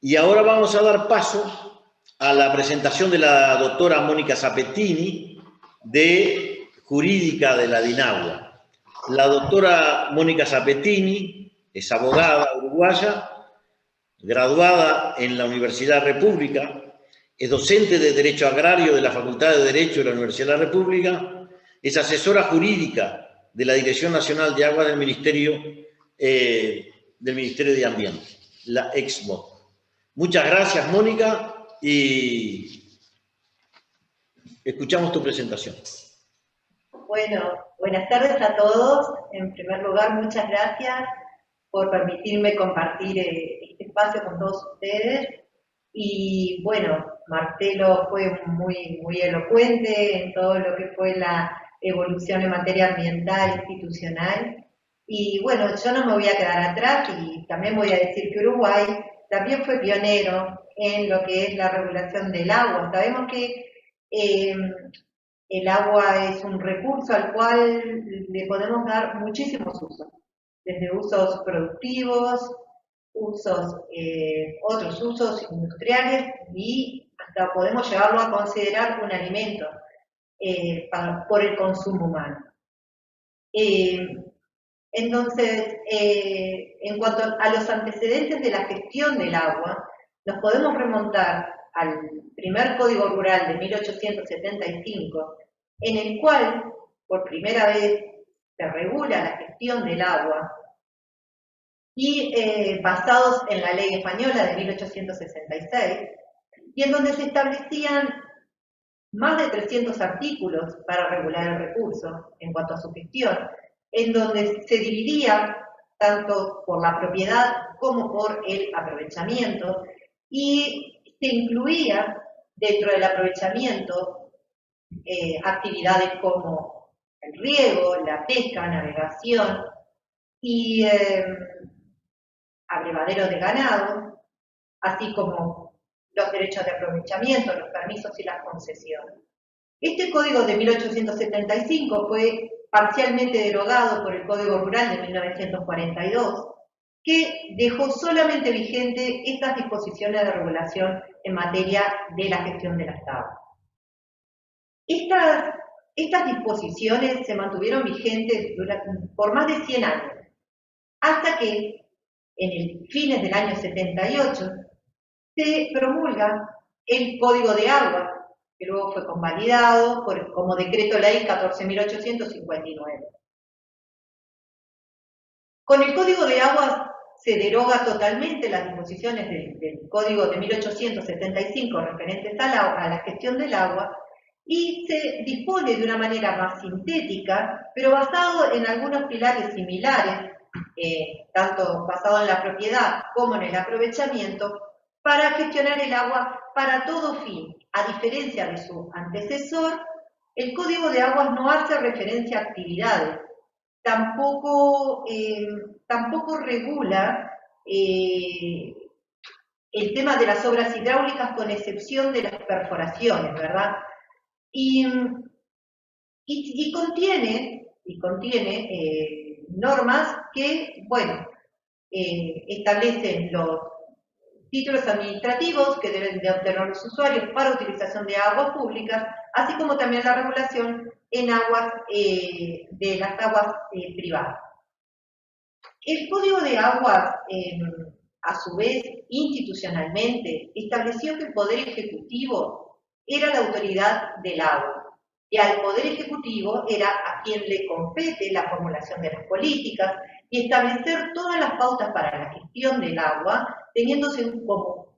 Y ahora vamos a dar paso a la presentación de la doctora Mónica Zapettini, de Jurídica de la DINAUA. La doctora Mónica Zapettini es abogada uruguaya, graduada en la Universidad República, es docente de Derecho Agrario de la Facultad de Derecho de la Universidad de la República, es asesora jurídica de la Dirección Nacional de Agua del Ministerio de Ambiente, la EXMO. Muchas gracias, Mónica, y escuchamos tu presentación. Bueno, buenas tardes a todos. En primer lugar, muchas gracias por permitirme compartir este espacio con todos ustedes. Y bueno, Marcelo fue muy elocuente en todo lo que fue la evolución en materia ambiental institucional. Y bueno, yo no me voy a quedar atrás y también voy a decir que Uruguay también fue pionero en lo que es la regulación del agua. Sabemos que el agua es un recurso al cual le podemos dar muchísimos usos, desde usos productivos, otros usos industriales y hasta podemos llevarlo a considerar un alimento por el consumo humano. Entonces, en cuanto a los antecedentes de la gestión del agua, nos podemos remontar al primer Código Rural de 1875, en el cual, por primera vez, se regula la gestión del agua, y basados en la ley española de 1866, y en donde se establecían más de 300 artículos para regular el recurso en cuanto a su gestión, en donde se dividía tanto por la propiedad como por el aprovechamiento, y se incluía dentro del aprovechamiento actividades como el riego, la pesca, navegación y abrevadero de ganado, así como los derechos de aprovechamiento, los permisos y las concesiones. Este código de 1875 fue parcialmente derogado por el Código Rural de 1942, que dejó solamente vigente estas disposiciones de regulación en materia de la gestión de las aguas. Estas disposiciones se mantuvieron vigentes por más de 100 años, hasta que, en el fines del año 78, se promulga el Código de Agua, que luego fue convalidado como Decreto Ley 14.859. Con el Código de Agua se deroga totalmente las disposiciones del Código de 1875 referentes a la gestión del agua y se dispone de una manera más sintética, pero basado en algunos pilares similares, tanto basado en la propiedad como en el aprovechamiento, para gestionar el agua para todo fin. A diferencia de su antecesor, el Código de Aguas no hace referencia a actividades, tampoco regula el tema de las obras hidráulicas con excepción de las perforaciones, ¿verdad? Y contiene normas que, bueno, establecen los títulos administrativos que deben de obtener los usuarios para utilización de aguas públicas, así como también la regulación en aguas de las aguas privadas. El Código de Aguas, a su vez, institucionalmente, estableció que el Poder Ejecutivo era la autoridad del agua, y al Poder Ejecutivo era a quien le compete la formulación de las políticas y establecer todas las pautas para la gestión del agua, teniéndose como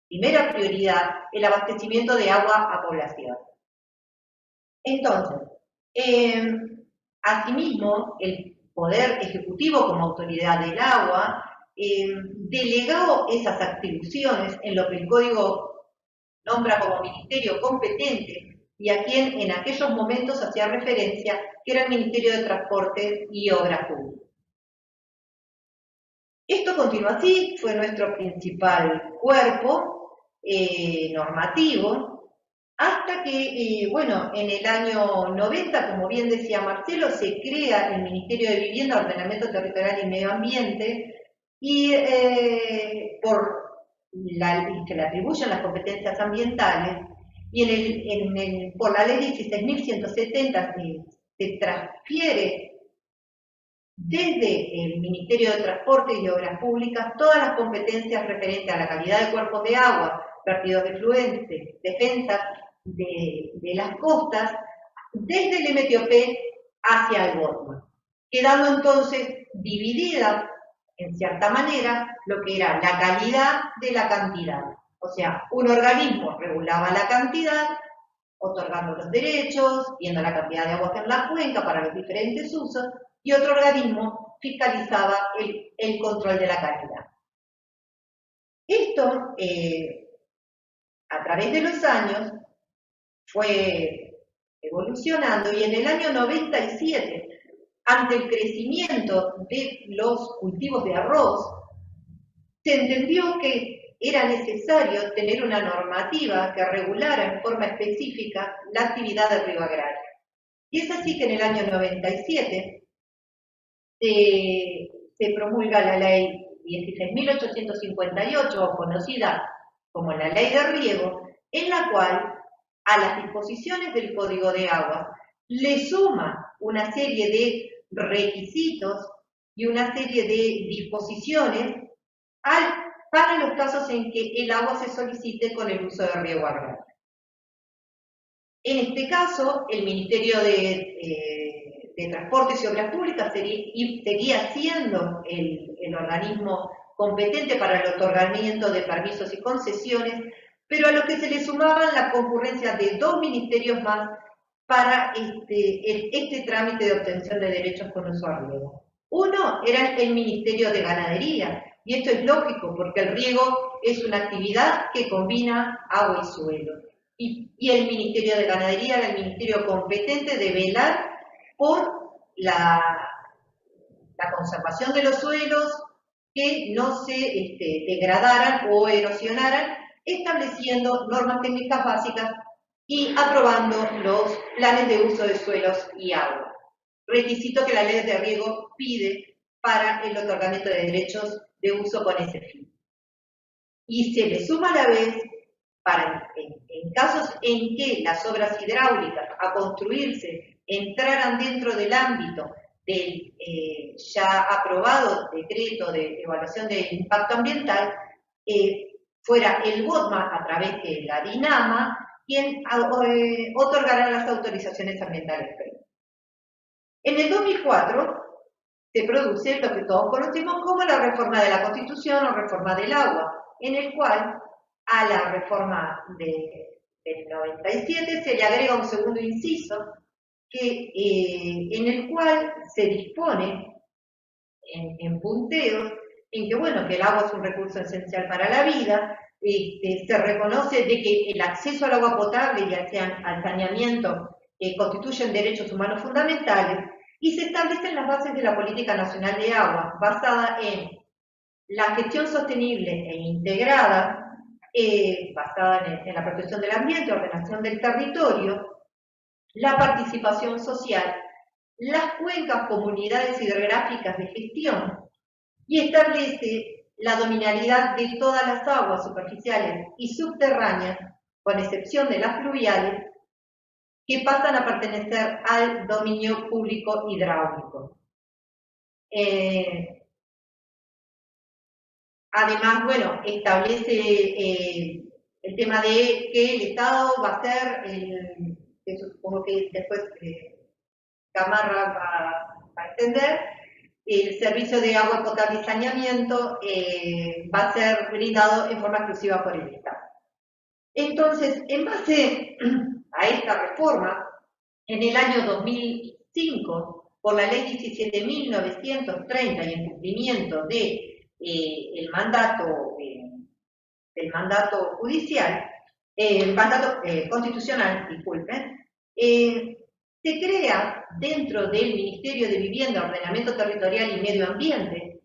primera prioridad el abastecimiento de agua a población. Entonces, asimismo, el Poder Ejecutivo como autoridad del agua delegó esas atribuciones en lo que el Código nombra como ministerio competente y a quien en aquellos momentos hacía referencia, que era el Ministerio de Transporte y Obras Públicas. Esto continuó así, fue nuestro principal cuerpo normativo, hasta que, bueno, en el año 90, como bien decía Marcelo, se crea el Ministerio de Vivienda, Ordenamiento Territorial y Medio Ambiente, y por que le atribuyen las competencias ambientales, y por la ley 16.170 se transfiere desde el Ministerio de Transporte y Obras Públicas todas las competencias referentes a la calidad de cuerpos de agua, vertidos de efluentes, defensa de las costas, desde el MTOP hacia el BOTMA, quedando entonces dividida, en cierta manera, lo que era la calidad de la cantidad. O sea, un organismo regulaba la cantidad, otorgando los derechos, viendo la cantidad de agua en la cuenca para los diferentes usos, y otro organismo fiscalizaba el control de la calidad. Esto, a través de los años, fue evolucionando, y en el año 97, ante el crecimiento de los cultivos de arroz, se entendió que era necesario tener una normativa que regulara en forma específica la actividad del riego agrario. Y es así que en el año 97 se promulga la ley 16.858, conocida como la Ley de Riego, en la cual a las disposiciones del Código de Aguas le suma una serie de requisitos y una serie de disposiciones para los casos en que el agua se solicite con el uso de riego agrario. En este caso, el Ministerio de Transportes y Obras Públicas seguía siendo el organismo competente para el otorgamiento de permisos y concesiones, pero a lo que se le sumaban la concurrencia de 2 ministerios más para este trámite de obtención de derechos con uso a riego. Uno era el Ministerio de Ganadería, y esto es lógico porque el riego es una actividad que combina agua y suelo. Y el Ministerio de Ganadería era el ministerio competente de velar por la conservación de los suelos, que no se degradaran o erosionaran, estableciendo normas técnicas básicas y aprobando los planes de uso de suelos y agua, requisito que la ley de riego pide para el otorgamiento de derechos de uso con ese fin. Y se le suma a la vez, en casos en que las obras hidráulicas a construirse entraran dentro del ámbito del ya aprobado decreto de evaluación de impacto ambiental, fuera el BOTMA a través de la DINAMA quien otorgará las autorizaciones ambientales. En el 2004 se produce lo que todos conocemos como la reforma de la Constitución o reforma del agua, en el cual a la reforma del 97 se le agrega un segundo inciso en el cual se dispone en punteos en que, bueno, que el agua es un recurso esencial para la vida, se reconoce de que el acceso al agua potable y al saneamiento constituyen derechos humanos fundamentales, y se establecen las bases de la Política Nacional de Agua, basada en la gestión sostenible e integrada, basada en la protección del ambiente, ordenación del territorio, la participación social, las cuencas, comunidades hidrográficas de gestión, y establece la dominabilidad de todas las aguas superficiales y subterráneas, con excepción de las fluviales, que pasan a pertenecer al dominio público hidráulico. Además, bueno, establece el tema de que el Estado va a ser, que supongo que después Gamarra va a entender, el servicio de agua potable y saneamiento va a ser brindado en forma exclusiva por el Estado. Entonces, en base a esta reforma, en el año 2005, por la ley 17.930 y en cumplimiento de el mandato judicial, el mandato constitucional, disculpen, se crea dentro del Ministerio de Vivienda, Ordenamiento Territorial y Medio Ambiente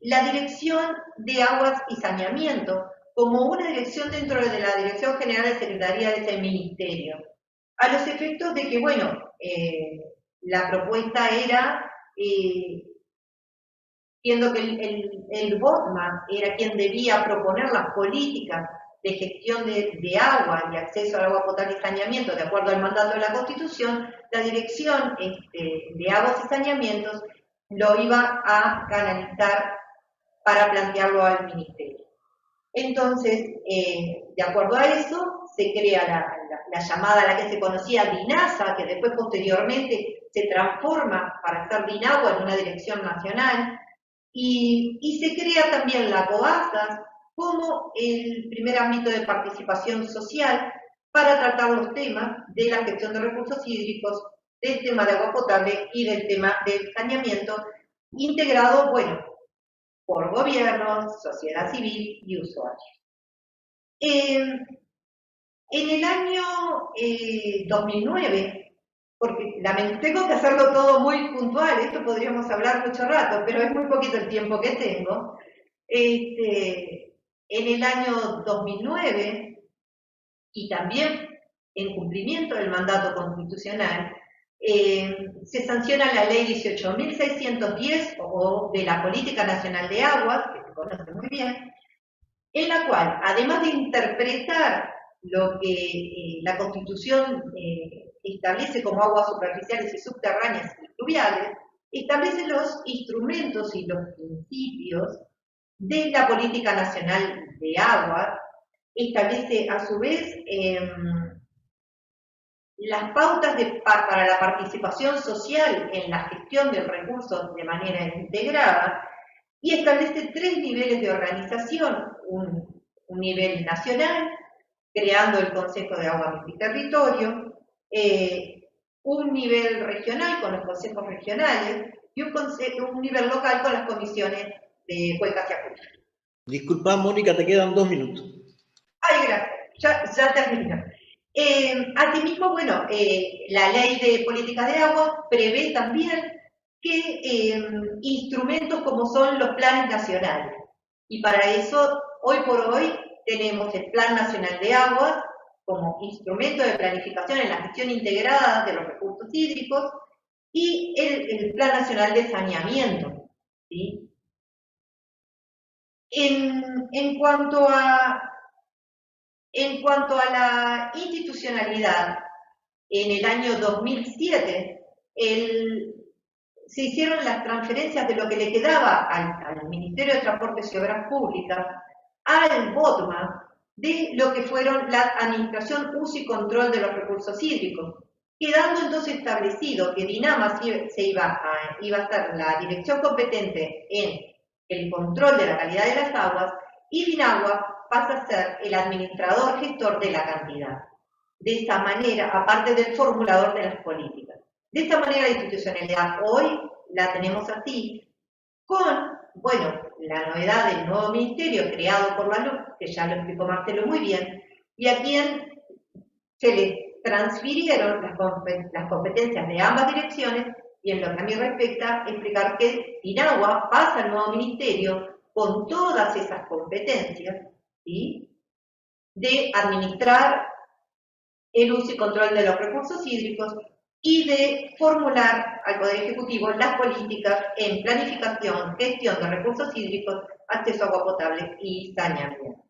la Dirección de Aguas y Saneamiento como una dirección dentro de la Dirección General de Secretaría de ese ministerio, a los efectos de que, bueno, la propuesta era siendo que el BOTMA era quien debía proponer las políticas de gestión de agua y acceso al agua potable y saneamiento de acuerdo al mandato de la Constitución, la Dirección de Aguas y Saneamientos lo iba a canalizar para plantearlo al Ministerio. Entonces, de acuerdo a eso, se crea la llamada, la que se conocía DINASA, que después posteriormente se transforma para ser DINAGUA en una dirección nacional, y se crea también la COASAS como el primer ámbito de participación social para tratar los temas de la gestión de recursos hídricos, del tema de agua potable y del tema del saneamiento, integrado, bueno, por gobiernos, sociedad civil y usuarios. En el año 2009, porque tengo que hacerlo todo muy puntual, esto podríamos hablar mucho rato, pero es muy poquito el tiempo que tengo. En el año 2009, y también en cumplimiento del mandato constitucional, se sanciona la ley 18.610 o de la Política Nacional de Aguas, que se conoce muy bien, en la cual, además de interpretar lo que la Constitución establece como aguas superficiales y subterráneas y fluviales, establece los instrumentos y los principios de la Política Nacional de Aguas, establece a su vez las pautas para la participación social en la gestión del recurso de manera integrada y establece 3 niveles de organización, un nivel nacional, creando el Consejo de Agua y Territorio, un nivel regional con los consejos regionales y un nivel local con las comisiones de cuencas y acuíferos. Disculpa, Mónica, te quedan 2 minutos. Ay, gracias, ya termino. Asimismo, bueno, la Ley de Políticas de Agua prevé también que instrumentos como son los planes nacionales. Y para eso, hoy por hoy, tenemos el Plan Nacional de Aguas como instrumento de planificación en la gestión integrada de los recursos hídricos y el Plan Nacional de Saneamiento, ¿sí? En cuanto a la institucionalidad, en el año 2007 se hicieron las transferencias de lo que le quedaba al Ministerio de Transportes y Obras Públicas, al BOTMA, de lo que fueron la administración, uso y control de los recursos hídricos, quedando entonces establecido que DINAMA iba a ser la dirección competente en el control de la calidad de las aguas y DINAGUA pasa a ser el administrador gestor de la cantidad. De esta manera, aparte del formulador de las políticas. De esta manera la institucionalidad hoy la tenemos así, con, bueno, la novedad del nuevo ministerio creado por la LUC, que ya lo explicó Marcelo muy bien, y a quien se le transfirieron las competencias de ambas direcciones, y en lo que a mí respecta, explicar que DINAGUA pasa al nuevo ministerio con todas esas competencias, ¿sí?, de administrar el uso y control de los recursos hídricos y de formular al Poder Ejecutivo las políticas en planificación, gestión de recursos hídricos, acceso a agua potable y saneamiento.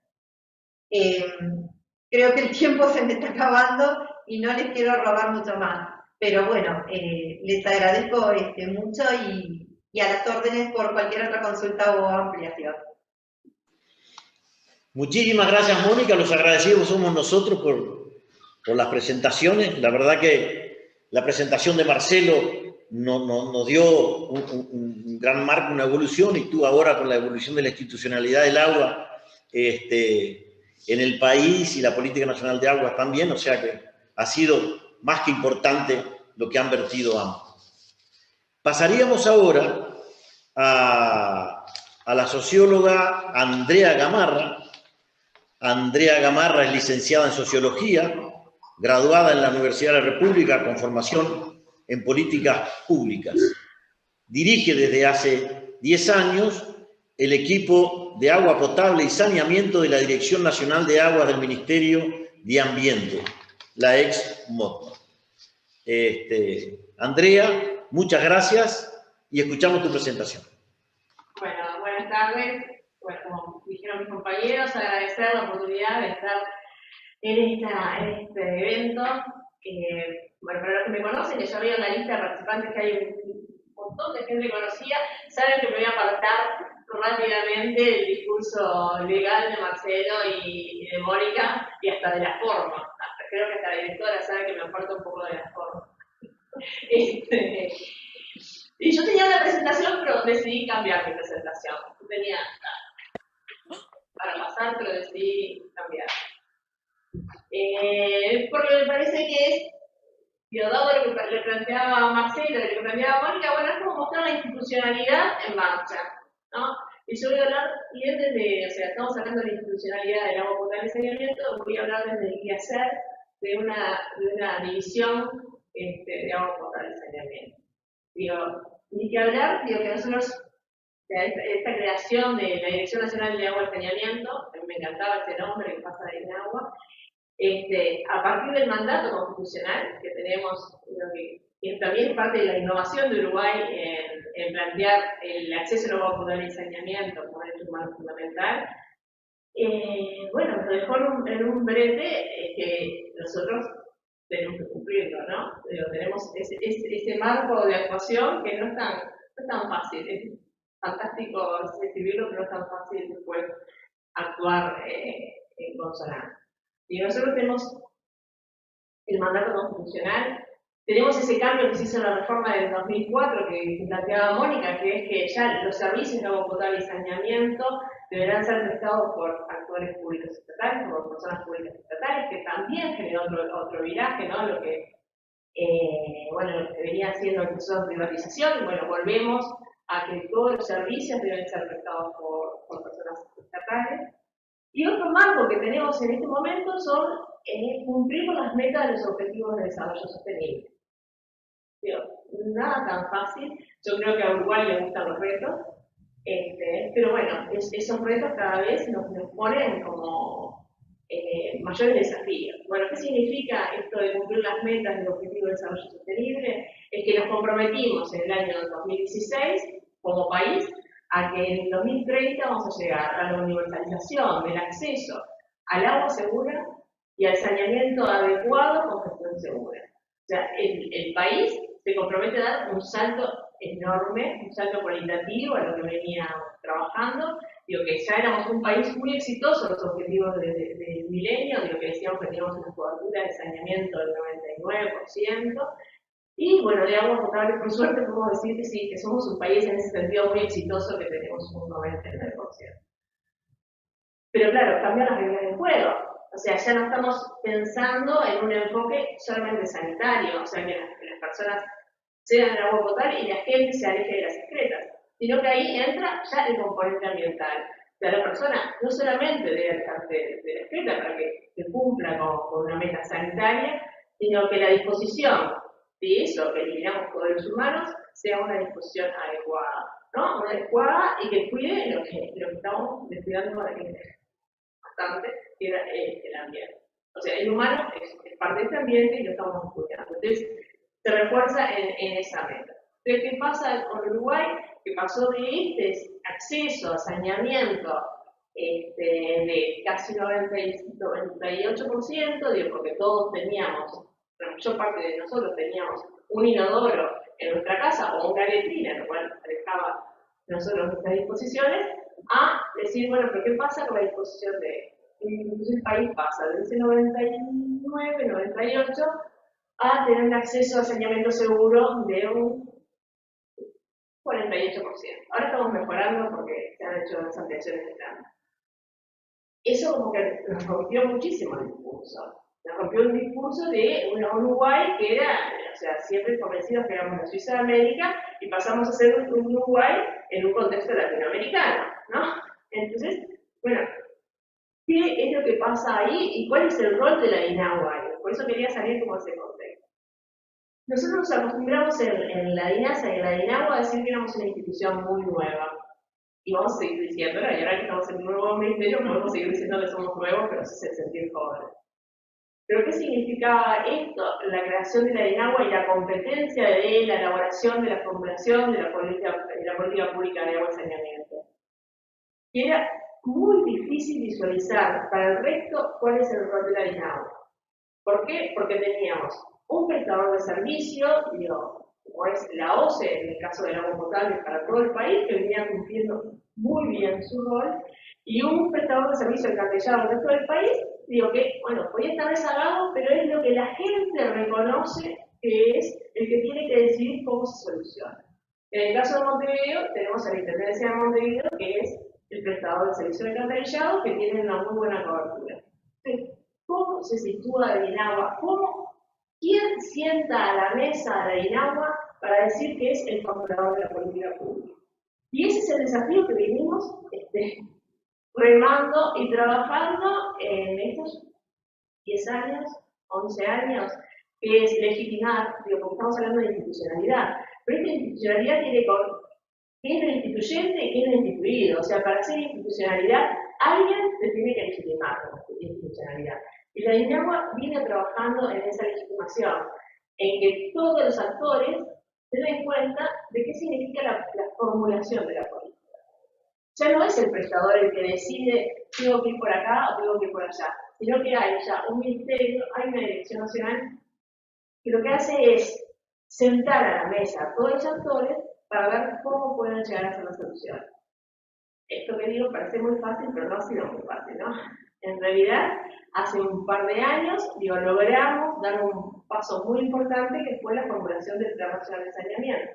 Creo que el tiempo se me está acabando y no les quiero robar mucho más, pero bueno, les agradezco mucho y a las órdenes por cualquier otra consulta o ampliación. Muchísimas gracias, Mónica. Los agradecidos somos nosotros por las presentaciones. La verdad que la presentación de Marcelo nos dio un gran marco, una evolución, y tú ahora con la evolución de la institucionalidad del agua en el país y la Política Nacional de Aguas también, o sea que ha sido más que importante lo que han vertido ambos. Pasaríamos ahora a la socióloga Andrea Gamarra. Andrea Gamarra es licenciada en Sociología, graduada en la Universidad de la República con formación en Políticas Públicas. Dirige desde hace 10 años el equipo de agua potable y saneamiento de la Dirección Nacional de Aguas del Ministerio de Ambiente, la ex-MOTMA. Andrea, muchas gracias y escuchamos tu presentación. Bueno. tardes. Bueno, como dijeron mis compañeros, agradecer la oportunidad de estar en este evento. Bueno, para los que me conocen, que ya veo la lista de participantes que hay un montón de gente conocida, saben que me voy a apartar rápidamente del discurso legal de Marcelo y de Mónica y hasta de la forma. Creo que hasta la directora sabe que me aparto un poco de la forma. Y yo tenía una presentación, pero decidí cambiar mi presentación. Tenía para pasar, pero decidí cambiar. Porque me parece que es, dado lo que le planteaba Marcelo, lo que planteaba Mónica, bueno, es como mostrar la institucionalidad en marcha, ¿no? Y yo voy a hablar, y es desde, o sea, estamos hablando de la institucionalidad del agua potable y saneamiento, voy a hablar desde el quehacer de una división de agua potable y saneamiento. Digo, ni que hablar, digo que nosotros, esta creación de la Dirección Nacional de Agua y Saneamiento, a mí me encantaba ese nombre, que pasa de agua, a partir del mandato constitucional que tenemos, que también es parte de la innovación de Uruguay en plantear el acceso al agua potable y saneamiento como derecho humano fundamental, bueno, nos dejó en un brete que nosotros tenemos que cumplirlo, ¿no? Pero tenemos ese marco de actuación que no es tan fácil, es fantástico escribirlo, pero no es tan fácil después actuar en consonancia. Y nosotros tenemos el mandato constitucional, tenemos ese cambio que se hizo en la reforma del 2004 que planteaba Mónica, que es que ya los servicios de agua potable y saneamiento deberán ser prestados por actores públicos estatales, por personas públicas estatales, que también generó otro viraje, ¿no? Lo que venía haciendo el proceso de privatización, bueno, volvemos a que todos los servicios deben ser prestados por personas estatales. Y otro marco que tenemos en este momento son cumplir con las metas de los objetivos de desarrollo sostenible. Nada tan fácil, yo creo que a Uruguay le gustan los retos, pero bueno, esos retos cada vez nos ponen como mayores desafíos. Bueno, ¿qué significa esto de cumplir las metas del objetivo de desarrollo sostenible? Es que nos comprometimos en el año 2016 como país a que en el 2030 vamos a llegar a la universalización del acceso al agua segura y al saneamiento adecuado con gestión segura. O sea, el país se compromete a dar un salto enorme, un salto cualitativo a lo que veníamos trabajando. Digo que ya éramos un país muy exitoso en los objetivos del milenio, digo que decíamos que teníamos una cobertura de saneamiento del 99%, y bueno, de agua potable, por suerte podemos decir que sí, que somos un país en ese sentido muy exitoso, que tenemos un 99%. Pero claro, cambian las reglas del juego. O sea, ya no estamos pensando en un enfoque solamente sanitario, o sea, que las personas sean del agua potable y la gente se aleje de las excretas, sino que ahí entra ya el componente ambiental. O sea, la persona no solamente debe alejarse de la excreta para que se cumpla con una meta sanitaria, sino que la disposición de eso que eliminamos todos los humanos sea una disposición adecuada, ¿no? Una adecuada y que cuide lo que estamos descuidando bastante, que era el ambiente. O sea, el humano es parte de este ambiente y lo estamos cuidando. Entonces, se refuerza en esa meta. Entonces, ¿qué pasa con Uruguay? Que pasó de acceso a saneamiento de casi 98%, digo, porque todos teníamos, la mayor parte de nosotros teníamos un inodoro en nuestra casa o una letrina, lo cual dejaba nosotros nuestras disposiciones, a decir, bueno, pero ¿qué pasa con la disposición de esto? Entonces el país pasa de ese 99, 98 a tener un acceso a saneamiento seguro de un 48%. Ahora estamos mejorando porque se han hecho las ampliaciones de planta. Eso como que nos rompió muchísimo el discurso. Nos rompió el discurso de un Uruguay que era, o sea, siempre convencidos que éramos la Suiza de América y pasamos a ser un Uruguay en un contexto latinoamericano, ¿no? Entonces, bueno, ¿qué es lo que pasa ahí y cuál es el rol de la DINAGUA? Por eso quería salir como ese contexto. Nosotros nos acostumbramos en la DINASA y en la DINAGUA a decir que éramos una institución muy nueva. Y vamos a seguir diciéndolo, y ahora que estamos en un nuevo ministerio, podemos seguir diciendo que somos nuevos, pero se hacen sentir jóvenes. ¿Pero qué significaba esto? La creación de la DINAGUA y la competencia de la elaboración, de la formulación de la política pública de agua y saneamiento. que era muy difícil visualizar para el resto cuál es el rol de la DINAHUA. ¿Por qué? Porque teníamos un prestador de servicio, digo, como es la OCE, en el caso del agua potable para todo el país, que venía cumpliendo muy bien su rol, y un prestador de servicio encantillado al resto del país, digo que, bueno, podía estar rezagado, pero es lo que la gente reconoce que es el que tiene que decidir cómo se soluciona. En el caso de Montevideo, tenemos a la Intendencia de Montevideo, que es el prestador de servicio alcantarillado, que tiene una muy buena cobertura. Entonces, ¿cómo se sitúa la DINAHUA? ¿Quién sienta a la mesa a la DINAHUA para decir que es el formulador de la política pública? Y ese es el desafío que venimos remando y trabajando en estos 10 años, 11 años, que es legitimar, digo, porque estamos hablando de institucionalidad, pero esta institucionalidad tiene con quién es el instituyente y quién es el instituido. O sea, para hacer institucionalidad, alguien se tiene que legitimar como institucionalidad. Y la DINAHUA viene trabajando en esa legitimación, en que todos los actores se den cuenta de qué significa la formulación de la política. Ya no es el prestador el que decide tengo que ir por acá o tengo que ir por allá, sino que hay ya un ministerio, hay una dirección nacional que lo que hace es sentar a la mesa a todos los actores para ver cómo pueden llegar a ser las soluciones. Esto que digo parece muy fácil, pero no ha sido muy fácil, ¿no? En realidad, hace un par de años, logramos dar un paso muy importante que fue la formulación del Plan Nacional de Saneamiento.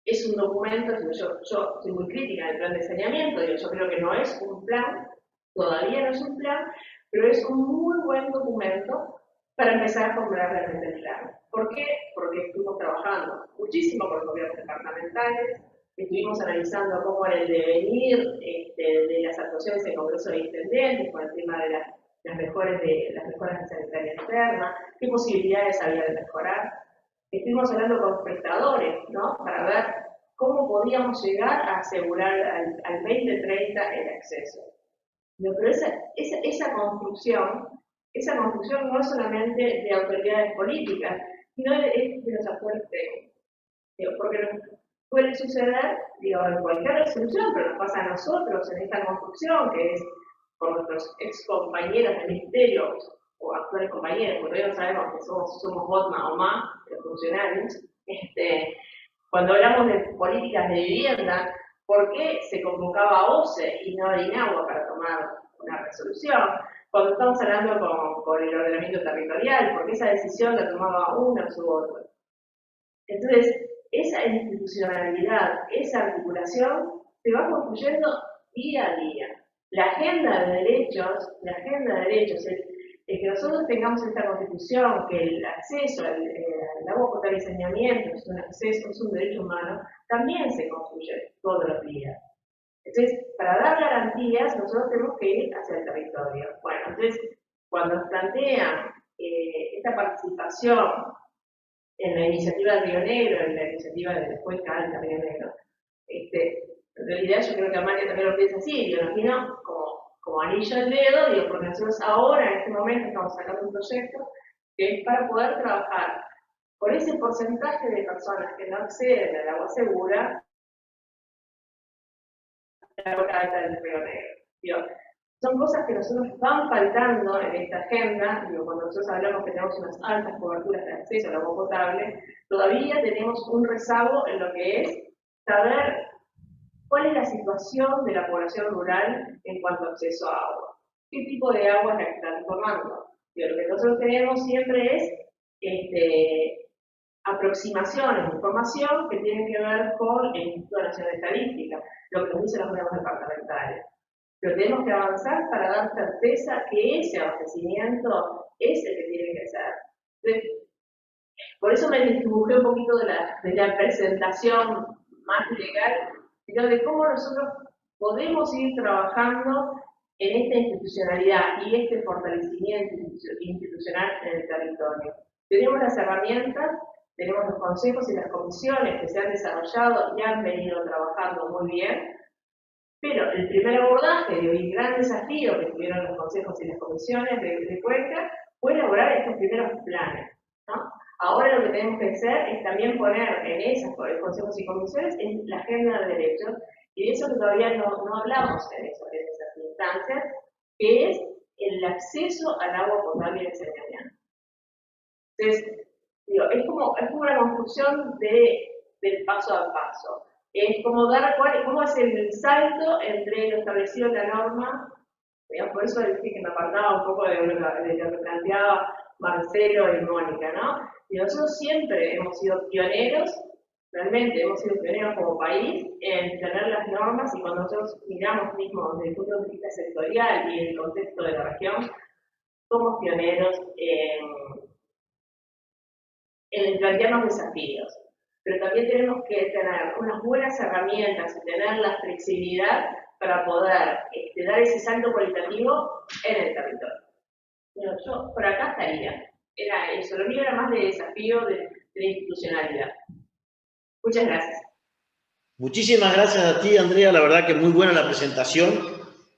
Es un documento, yo soy muy crítica del plan de saneamiento, yo creo que no es un plan, todavía no es un plan, pero es un muy buen documento para empezar a formular realmente el plan. ¿Por qué? Porque estuvimos trabajando muchísimo con los gobiernos departamentales, estuvimos analizando cómo era el devenir de las actuaciones en Congreso de Intendentes, con el tema de las mejoras de sanitaria interna, qué posibilidades había de mejorar. Estuvimos hablando con prestadores, ¿no? Para ver cómo podíamos llegar a asegurar al 2030 el acceso. Pero esa construcción no es solamente de autoridades políticas, sino de los actores técnicos. Porque nos puede suceder, en cualquier resolución, pero nos pasa a nosotros en esta construcción, que es con nuestros ex compañeros del ministerio o actuales compañeros, porque hoy no sabemos que somos BOTMA o más, los funcionarios. Cuando hablamos de políticas de vivienda, ¿por qué se convocaba a OCE y no a DINAHUA para tomar una resolución? Cuando estamos hablando con el ordenamiento territorial, ¿por qué esa decisión la tomaba uno u otro? Entonces, esa institucionalidad, esa articulación, se va construyendo día a día. La agenda de derechos, el que nosotros tengamos esta constitución, que el acceso al agua potable y saneamiento es un acceso, es un derecho humano, también se construye todos los días. Entonces, para dar garantías, nosotros tenemos que ir hacia el territorio. Bueno, entonces, cuando nos plantean esta participación en la iniciativa de Río Negro, en la iniciativa de la Cuenca Alta Río Negro, en realidad yo creo que Amalia también lo piensa así, nos vino como anillo al dedo, porque nosotros ahora, en este momento, estamos sacando un proyecto que es para poder trabajar por ese porcentaje de personas que no acceden al agua segura, la Cuenca Alta del Río Negro. Son cosas que nosotros van faltando en esta agenda, cuando nosotros hablamos que tenemos unas altas coberturas de acceso al agua potable, todavía tenemos un rezago en lo que es saber cuál es la situación de la población rural en cuanto a acceso a agua. ¿Qué tipo de agua es la que están tomando? Lo que nosotros tenemos siempre es aproximaciones de información que tienen que ver con el Instituto Nacional de Estadística, lo que nos dicen los gobiernos departamentales. Pero tenemos que avanzar para dar certeza que ese abastecimiento es el que tiene que ser. Entonces, por eso me dibujé un poquito de la presentación más legal, sino de cómo nosotros podemos ir trabajando en esta institucionalidad y este fortalecimiento institucional en el territorio. Tenemos las herramientas, tenemos los consejos y las comisiones que se han desarrollado y han venido trabajando muy bien, pero el primer abordaje y el gran desafío que tuvieron los consejos y las comisiones de Cuenca fue elaborar estos primeros planes, ¿no? Ahora lo que tenemos que hacer es también poner en esas consejos y comisiones en la agenda de derechos, y de eso que todavía no hablamos en esas instancias, que es el acceso al agua potable y saneamiento. Entonces, digo, es como una construcción del paso a paso. Es como cómo es el salto entre lo establecido en la norma, digamos, por eso dije que me apartaba un poco de lo que planteaba Marcelo y Mónica, ¿no? Y nosotros siempre hemos sido pioneros, realmente hemos sido pioneros como país en tener las normas, y cuando nosotros miramos mismo desde el punto de vista sectorial y en el contexto de la región, somos pioneros en plantearnos desafíos. Pero también tenemos que tener unas buenas herramientas y tener la flexibilidad para poder dar ese salto cualitativo en el territorio. Bueno, yo por acá estaría. Era eso, lo mío era más de desafío de institucionalidad. Muchas gracias. Muchísimas gracias a ti, Andrea. La verdad que muy buena la presentación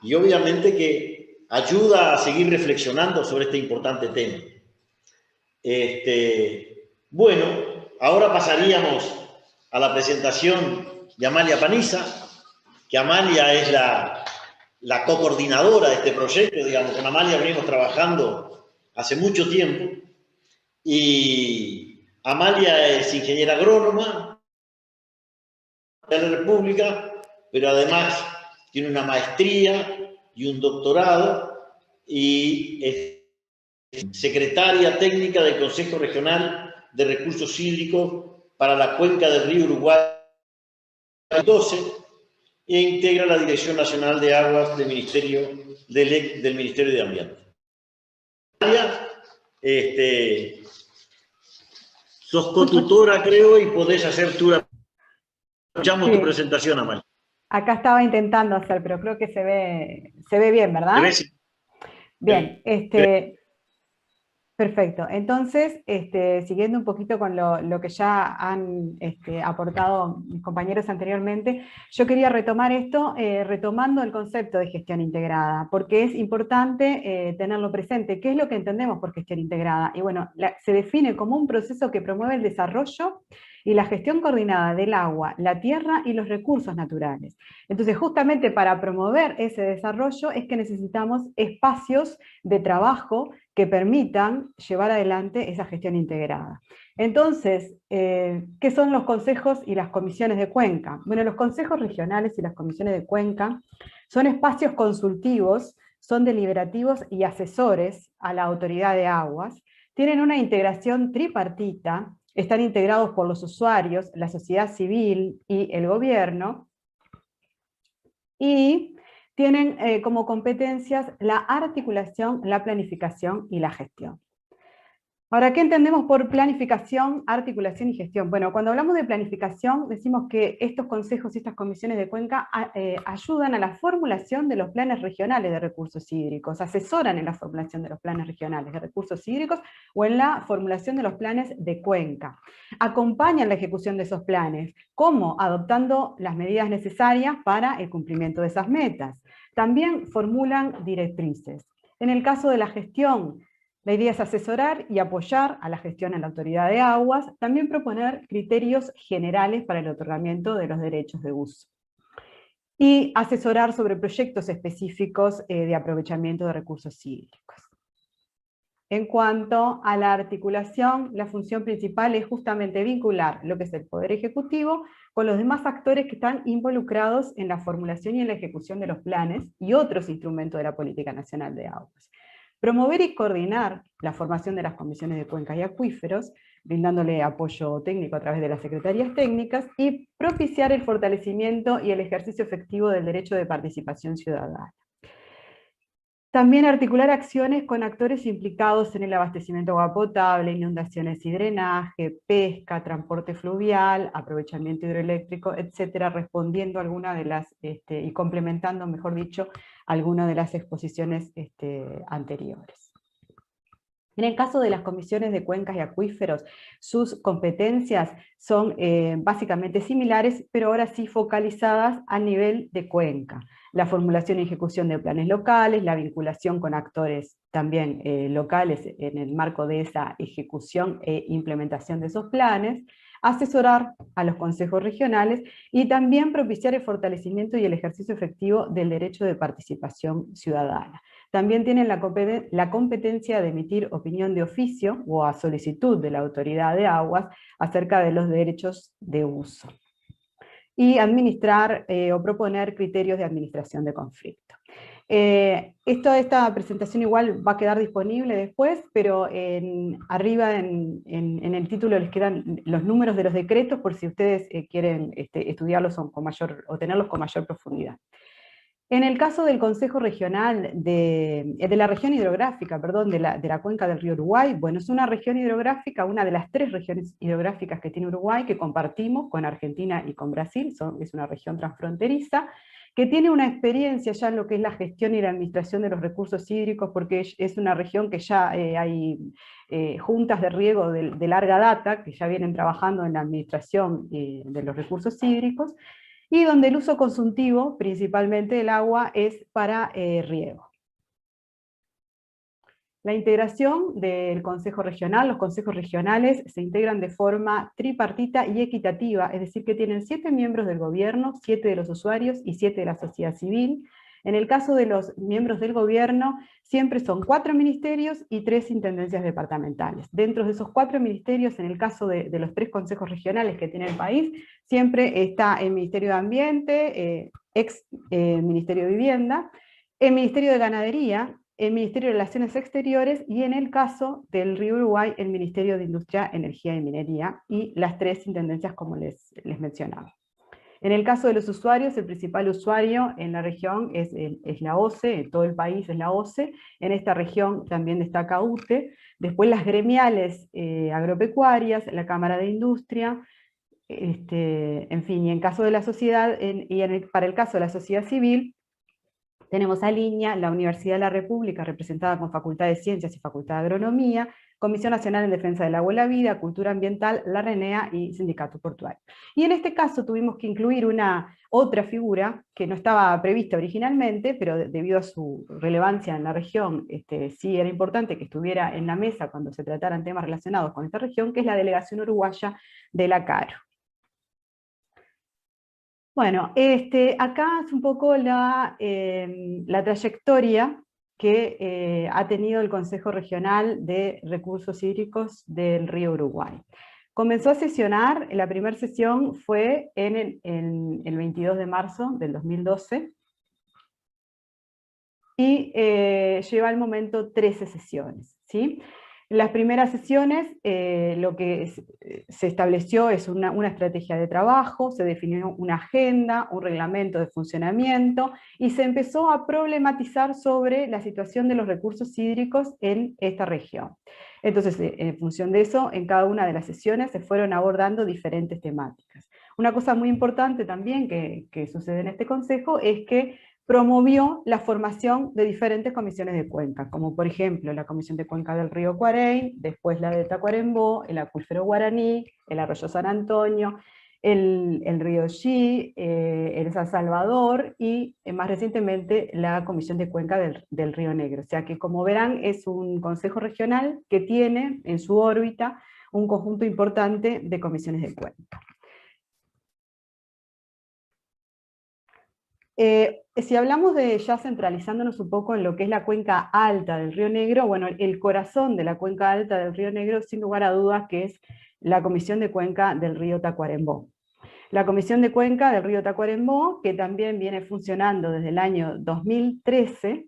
y obviamente que ayuda a seguir reflexionando sobre este importante tema. Bueno, ahora pasaríamos a la presentación de Amalia Paniza, que Amalia es la co-coordinadora de este proyecto. Digamos, con Amalia venimos trabajando hace mucho tiempo, y Amalia es ingeniera agrónoma de la República, pero además tiene una maestría y un doctorado, y es secretaria técnica del Consejo Regional de Recursos Hídricos para la cuenca del río Uruguay 12, e integra la Dirección Nacional de Aguas del Ministerio de Ambiente. Sos cotutora, creo, y podés hacer tu... Escuchamos tu presentación, Amalia. Acá estaba intentando hacer, pero creo que se ve bien, ¿verdad? Bien, perfecto. Entonces, siguiendo un poquito con lo que ya han aportado mis compañeros anteriormente, yo quería retomar esto, retomando el concepto de gestión integrada, porque es importante tenerlo presente. ¿Qué es lo que entendemos por gestión integrada? Y bueno, se define como un proceso que promueve el desarrollo y la gestión coordinada del agua, la tierra y los recursos naturales. Entonces, justamente para promover ese desarrollo es que necesitamos espacios de trabajo que permitan llevar adelante esa gestión integrada. Entonces, ¿qué son los consejos y las comisiones de cuenca? Bueno, los consejos regionales y las comisiones de cuenca son espacios consultivos, son deliberativos y asesores a la autoridad de aguas, tienen una integración tripartita, están integrados por los usuarios, la sociedad civil y el gobierno, y tienen como competencias la articulación, la planificación y la gestión. Ahora, ¿qué entendemos por planificación, articulación y gestión? Bueno, cuando hablamos de planificación, decimos que estos consejos y estas comisiones de cuenca ayudan a la formulación de los planes regionales de recursos hídricos, asesoran en la formulación de los planes regionales de recursos hídricos o en la formulación de los planes de cuenca. Acompañan la ejecución de esos planes, ¿cómo? Adoptando las medidas necesarias para el cumplimiento de esas metas. También formulan directrices. En el caso de la gestión, la idea es asesorar y apoyar a la gestión en la autoridad de aguas, también proponer criterios generales para el otorgamiento de los derechos de uso. Y asesorar sobre proyectos específicos de aprovechamiento de recursos hídricos. En cuanto a la articulación, la función principal es justamente vincular lo que es el Poder Ejecutivo con los demás actores que están involucrados en la formulación y en la ejecución de los planes y otros instrumentos de la Política Nacional de Aguas. Promover y coordinar la formación de las comisiones de cuencas y acuíferos, brindándole apoyo técnico a través de las secretarías técnicas, y propiciar el fortalecimiento y el ejercicio efectivo del derecho de participación ciudadana. También articular acciones con actores implicados en el abastecimiento de agua potable, inundaciones y drenaje, pesca, transporte fluvial, aprovechamiento hidroeléctrico, etcétera, respondiendo a alguna de las, y complementando, mejor dicho, algunas de las exposiciones anteriores. En el caso de las comisiones de cuencas y acuíferos, sus competencias son básicamente similares, pero ahora sí focalizadas al nivel de cuenca. La formulación y ejecución de planes locales, la vinculación con actores también locales en el marco de esa ejecución e implementación de esos planes, asesorar a los consejos regionales y también propiciar el fortalecimiento y el ejercicio efectivo del derecho de participación ciudadana. También tienen la competencia de emitir opinión de oficio o a solicitud de la autoridad de aguas acerca de los derechos de uso. Y administrar o proponer criterios de administración de conflicto. Esta presentación igual va a quedar disponible después, pero arriba en el título les quedan los números de los decretos por si ustedes quieren estudiarlos o tenerlos con mayor profundidad. En el caso del Consejo Regional de la región hidrográfica, perdón, de la cuenca del río Uruguay, bueno, es una región hidrográfica, una de las 3 regiones hidrográficas que tiene Uruguay, que compartimos con Argentina y con Brasil, es una región transfronteriza, que tiene una experiencia ya en lo que es la gestión y la administración de los recursos hídricos, porque es una región que ya hay juntas de riego de larga data, que ya vienen trabajando en la administración de los recursos hídricos, y donde el uso consultivo, principalmente del agua, es para riego. La integración del Consejo Regional, los consejos regionales se integran de forma tripartita y equitativa, es decir, que tienen 7 miembros del gobierno, 7 de los usuarios y 7 de la sociedad civil. En el caso de los miembros del gobierno, siempre son 4 ministerios y 3 intendencias departamentales. Dentro de esos 4 ministerios, en el caso de los 3 consejos regionales que tiene el país, siempre está el Ministerio de Ambiente, Ministerio de Vivienda, el Ministerio de Ganadería, el Ministerio de Relaciones Exteriores y en el caso del río Uruguay, el Ministerio de Industria, Energía y Minería y las 3 intendencias como les mencionaba. En el caso de los usuarios, el principal usuario en la región es la OCE, en todo el país es la OCE, en esta región también destaca UTE, después las gremiales agropecuarias, la Cámara de Industria, en fin, y en caso de la sociedad, para el caso de la sociedad civil, tenemos a Línea, la Universidad de la República, representada con Facultad de Ciencias y Facultad de Agronomía, Comisión Nacional en Defensa del Agua y la Vida, Cultura Ambiental, la RENEA y Sindicato Portuario. Y en este caso tuvimos que incluir otra figura que no estaba prevista originalmente, pero debido a su relevancia en la región, sí era importante que estuviera en la mesa cuando se trataran temas relacionados con esta región, que es la delegación uruguaya de la CARO. Bueno, acá es un poco la trayectoria que ha tenido el Consejo Regional de Recursos Hídricos del Río Uruguay. Comenzó a sesionar, la primera sesión fue en el 22 de marzo del 2012, y lleva al momento 13 sesiones, ¿sí? En las primeras sesiones lo que se estableció es una estrategia de trabajo, se definió una agenda, un reglamento de funcionamiento, y se empezó a problematizar sobre la situación de los recursos hídricos en esta región. Entonces, en función de eso, en cada una de las sesiones se fueron abordando diferentes temáticas. Una cosa muy importante también que sucede en este consejo es que promovió la formación de diferentes comisiones de cuenca, como por ejemplo la Comisión de Cuenca del Río Cuarey, después la de Tacuarembó, el acuífero Guaraní, el arroyo San Antonio, el río Xí, el San Salvador y más recientemente la Comisión de Cuenca del Río Negro. O sea que, como verán, es un consejo regional que tiene en su órbita un conjunto importante de comisiones de cuenca. Si hablamos de ya centralizándonos un poco en lo que es la cuenca alta del Río Negro, bueno, el corazón de la cuenca alta del Río Negro, sin lugar a dudas, que es la Comisión de Cuenca del Río Tacuarembó. La Comisión de Cuenca del Río Tacuarembó, que también viene funcionando desde el año 2013,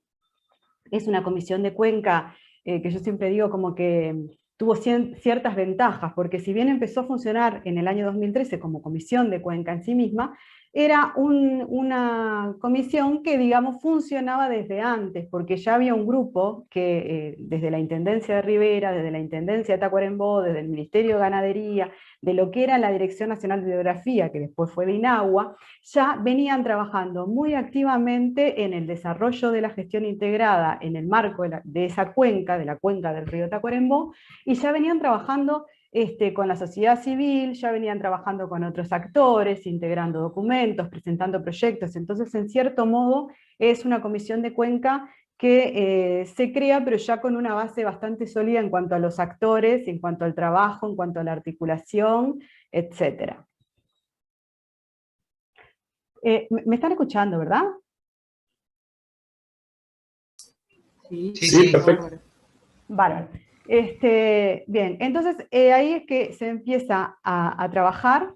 es una comisión de cuenca que yo siempre digo como que tuvo ciertas ventajas, porque si bien empezó a funcionar en el año 2013 como comisión de cuenca en sí misma, era una comisión que, digamos, funcionaba desde antes, porque ya había un grupo que desde la Intendencia de Rivera, desde la Intendencia de Tacuarembó, desde el Ministerio de Ganadería, de lo que era la Dirección Nacional de Hidrografía, que después fue de INAHUA, ya venían trabajando muy activamente en el desarrollo de la gestión integrada en el marco de esa cuenca, de la cuenca del río Tacuarembó, y ya venían trabajando con la sociedad civil, ya venían trabajando con otros actores, integrando documentos, presentando proyectos. Entonces, en cierto modo, es una comisión de cuenca que se crea, pero ya con una base bastante sólida en cuanto a los actores, en cuanto al trabajo, en cuanto a la articulación, etc. ¿Me están escuchando, verdad? Sí, perfecto. Bárbaro. Bien, entonces ahí es que se empieza a trabajar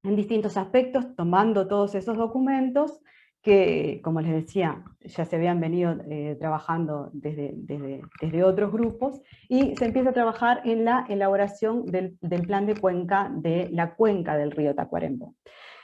en distintos aspectos, tomando todos esos documentos que, como les decía, ya se habían venido trabajando desde otros grupos, y se empieza a trabajar en la elaboración del plan de cuenca de la cuenca del río Tacuarembó.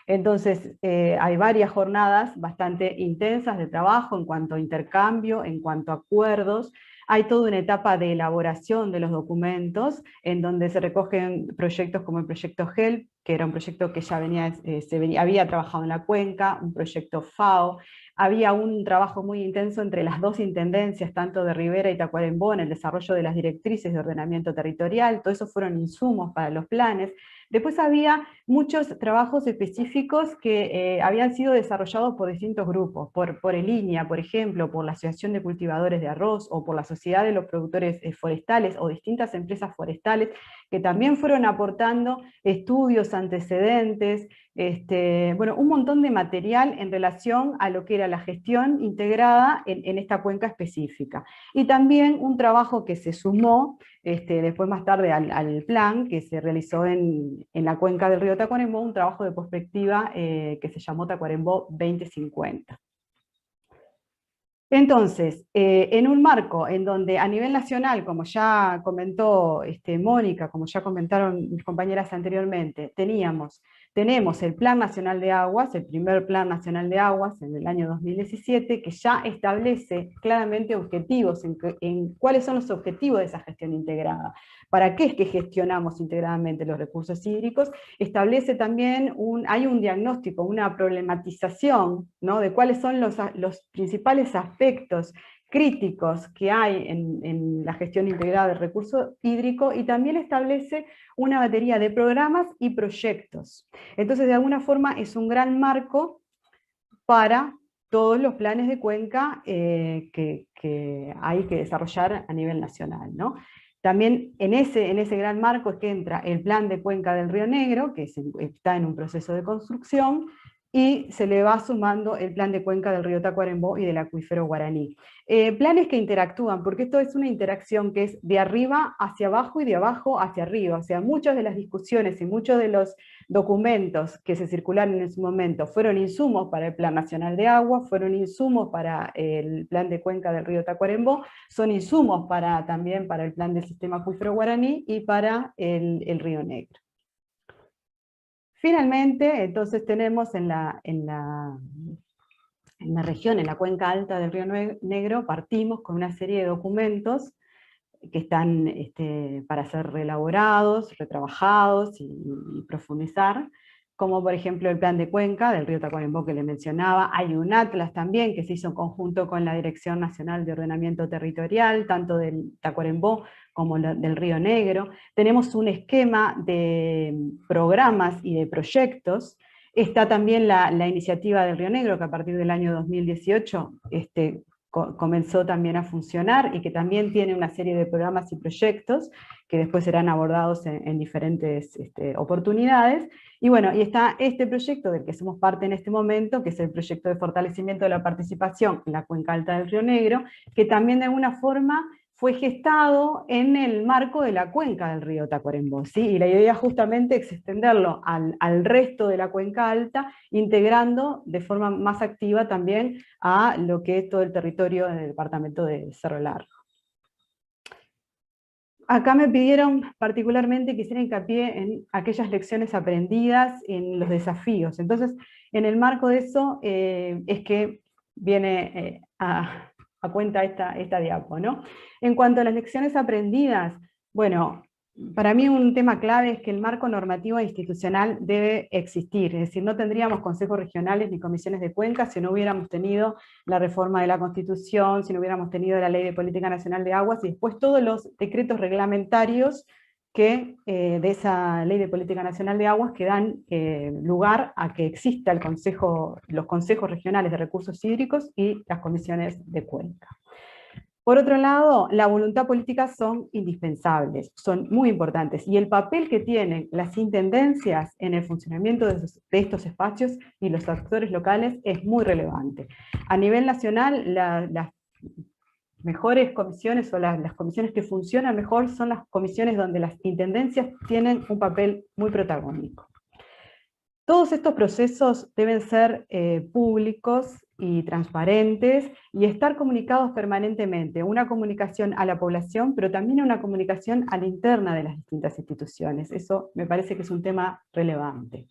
Entonces, hay varias jornadas bastante intensas de trabajo en cuanto a intercambio, en cuanto a acuerdos. Hay toda una etapa de elaboración de los documentos, en donde se recogen proyectos como el proyecto HELP, que era un proyecto que ya había trabajado en la cuenca, un proyecto FAO. Había un trabajo muy intenso entre las dos intendencias, tanto de Rivera y Tacuarembó, en el desarrollo de las directrices de ordenamiento territorial. Todo eso fueron insumos para los planes. Después había muchos trabajos específicos que habían sido desarrollados por distintos grupos, por el INIA, por ejemplo, por la Asociación de Cultivadores de Arroz, o por la Sociedad de los Productores Forestales, o distintas empresas forestales, que también fueron aportando estudios, antecedentes, bueno, un montón de material en relación a lo que era la gestión integrada en esta cuenca específica. Y también un trabajo que se sumó después más tarde al plan que se realizó en la cuenca del río Tacuarembó, un trabajo de prospectiva que se llamó Tacuarembó 2050. Entonces, en un marco en donde a nivel nacional, como ya comentó Mónica, como ya comentaron mis compañeras anteriormente, tenemos el Plan Nacional de Aguas, el primer Plan Nacional de Aguas en el año 2017, que ya establece claramente objetivos, en cuáles son los objetivos de esa gestión integrada. ¿Para qué es que gestionamos integradamente los recursos hídricos? Establece también, hay un diagnóstico, una problematización, ¿no?, de cuáles son los principales aspectos críticos que hay en la gestión integrada del recurso hídrico, y también establece una batería de programas y proyectos. Entonces, de alguna forma, es un gran marco para todos los planes de cuenca que hay que desarrollar a nivel nacional, ¿no? También en ese gran marco es que entra el plan de cuenca del Río Negro, que está en un proceso de construcción, y se le va sumando el plan de cuenca del río Tacuarembó y del acuífero Guaraní. Planes que interactúan, porque esto es una interacción que es de arriba hacia abajo y de abajo hacia arriba. O sea, muchas de las discusiones y muchos de los documentos que se circularon en ese momento fueron insumos para el Plan Nacional de Agua, fueron insumos para el plan de cuenca del río Tacuarembó, son insumos también para el plan del sistema acuífero Guaraní y para el Río Negro. Finalmente, entonces tenemos en la región, en la cuenca alta del Río Negro, partimos con una serie de documentos que están para ser reelaborados, retrabajados y profundizar, como por ejemplo el plan de cuenca del río Tacuarembó que le mencionaba. Hay un atlas también que se hizo en conjunto con la Dirección Nacional de Ordenamiento Territorial, tanto del Tacuarembó como del Río Negro. Tenemos un esquema de programas y de proyectos. Está también la iniciativa del Río Negro, que a partir del año 2018 comenzó también a funcionar, y que también tiene una serie de programas y proyectos que después serán abordados en diferentes oportunidades. Y bueno, y está este proyecto del que somos parte en este momento, que es el proyecto de fortalecimiento de la participación en la cuenca alta del Río Negro, que también de alguna forma fue gestado en el marco de la cuenca del río Tacuarembó, ¿sí? Y la idea justamente es extenderlo al resto de la cuenca alta, integrando de forma más activa también a lo que es todo el territorio del departamento de Cerro Largo. acá me pidieron particularmente que hiciera hincapié en aquellas lecciones aprendidas, en los desafíos. Entonces, en el marco de eso es que viene a cuenta esta diapo, ¿no? En cuanto a las lecciones aprendidas, bueno, para mí un tema clave es que el marco normativo e institucional debe existir, es decir, no tendríamos consejos regionales ni comisiones de cuencas si no hubiéramos tenido la reforma de la Constitución, si no hubiéramos tenido la Ley de Política Nacional de Aguas y después todos los decretos reglamentarios que de esa Ley de Política Nacional de Aguas que dan lugar a que exista los consejos regionales de recursos hídricos y las comisiones de cuenca. Por otro lado, la voluntad política son indispensables, son muy importantes, y el papel que tienen las intendencias en el funcionamiento de estos espacios y los actores locales es muy relevante. A nivel nacional, las mejores comisiones o las comisiones que funcionan mejor son las comisiones donde las intendencias tienen un papel muy protagónico. Todos estos procesos deben ser públicos y transparentes y estar comunicados permanentemente, una comunicación a la población, pero también una comunicación a la interna de las distintas instituciones. Eso me parece que es un tema relevante.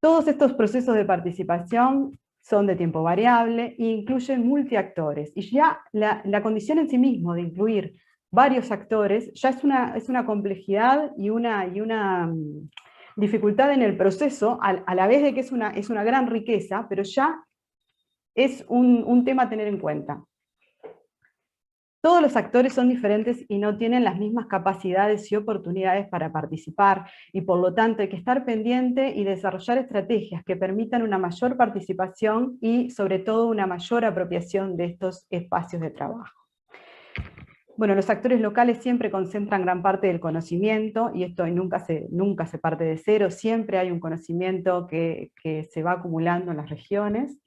Todos estos procesos de participación son de tiempo variable e incluyen multiactores, y ya la condición en sí mismo de incluir varios actores ya es una complejidad y una dificultad en el proceso, a la vez de que es una gran riqueza, pero ya es un tema a tener en cuenta. Todos los actores son diferentes y no tienen las mismas capacidades y oportunidades para participar, y por lo tanto hay que estar pendiente y desarrollar estrategias que permitan una mayor participación y sobre todo una mayor apropiación de estos espacios de trabajo. Bueno, los actores locales siempre concentran gran parte del conocimiento, y esto nunca se parte de cero, siempre hay un conocimiento que se va acumulando en las regiones,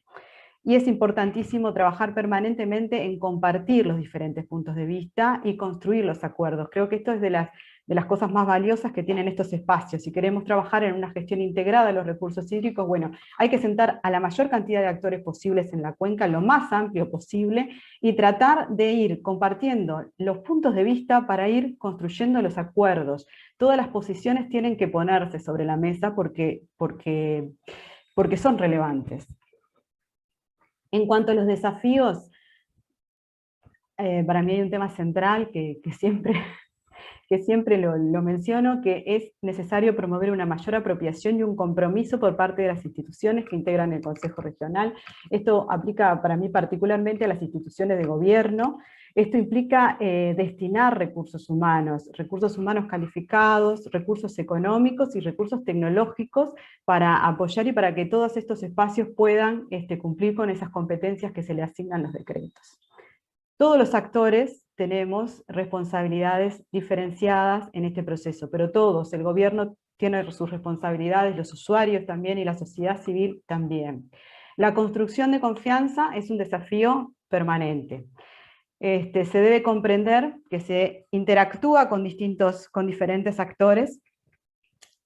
y es importantísimo trabajar permanentemente en compartir los diferentes puntos de vista y construir los acuerdos. Creo que esto es de las cosas más valiosas que tienen estos espacios. Si queremos trabajar en una gestión integrada de los recursos hídricos, bueno, hay que sentar a la mayor cantidad de actores posibles en la cuenca, lo más amplio posible, y tratar de ir compartiendo los puntos de vista para ir construyendo los acuerdos. Todas las posiciones tienen que ponerse sobre la mesa porque son relevantes. En cuanto a los desafíos, para mí hay un tema central que siempre lo menciono, que es necesario promover una mayor apropiación y un compromiso por parte de las instituciones que integran el Consejo Regional. Esto aplica para mí particularmente a las instituciones de gobierno. Esto implica destinar recursos humanos calificados, recursos económicos y recursos tecnológicos para apoyar y para que todos estos espacios puedan cumplir con esas competencias que se le asignan los decretos. Todos los actores tenemos responsabilidades diferenciadas en este proceso, pero todos, el gobierno tiene sus responsabilidades, los usuarios también y la sociedad civil también. La construcción de confianza es un desafío permanente. Se debe comprender que se interactúa con diferentes actores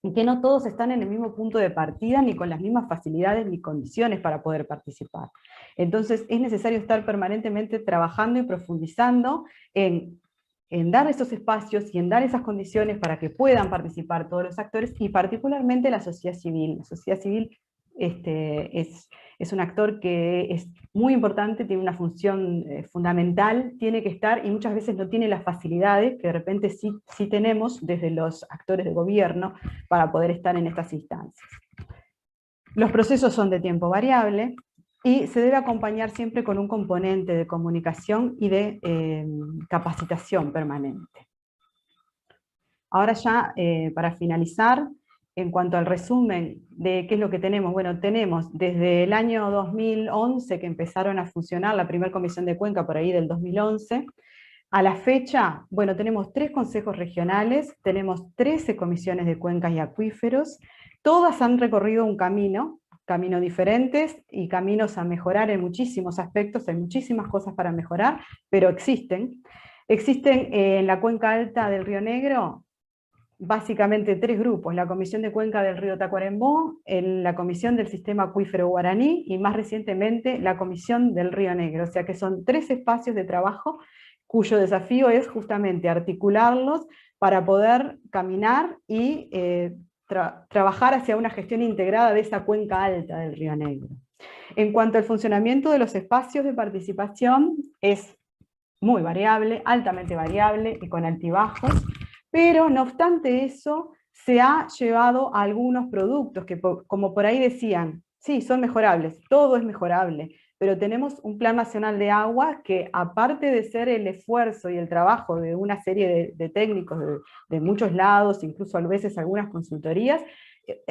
y que no todos están en el mismo punto de partida, ni con las mismas facilidades ni condiciones para poder participar. Entonces es necesario estar permanentemente trabajando y profundizando en dar esos espacios y en dar esas condiciones para que puedan participar todos los actores, y particularmente la sociedad civil. La sociedad civil es un actor que es muy importante, tiene una función fundamental, tiene que estar, y muchas veces no tiene las facilidades que de repente sí tenemos desde los actores de gobierno para poder estar en estas instancias. Los procesos son de tiempo variable y se debe acompañar siempre con un componente de comunicación y de capacitación permanente. Ahora ya, para finalizar, en cuanto al resumen de qué es lo que tenemos, bueno, tenemos desde el año 2011 que empezaron a funcionar la primera comisión de cuenca, por ahí del 2011, a la fecha, bueno, tenemos 3 consejos regionales, tenemos 13 comisiones de cuencas y acuíferos, todas han recorrido un caminos diferentes y caminos a mejorar en muchísimos aspectos, hay muchísimas cosas para mejorar, pero existen. Existen en la cuenca alta del Río Negro básicamente 3 grupos: la Comisión de Cuenca del Río Tacuarembó, la Comisión del Sistema Acuífero Guaraní y más recientemente la Comisión del Río Negro, o sea que son 3 espacios de trabajo cuyo desafío es justamente articularlos para poder caminar y trabajar hacia una gestión integrada de esa cuenca alta del Río Negro. En cuanto al funcionamiento de los espacios de participación, es muy variable, altamente variable y con altibajos, pero no obstante eso, se ha llevado a algunos productos que, como por ahí decían, sí, son mejorables, todo es mejorable, pero tenemos un Plan Nacional de Agua que, aparte de ser el esfuerzo y el trabajo de una serie de técnicos de muchos lados, incluso a veces algunas consultorías,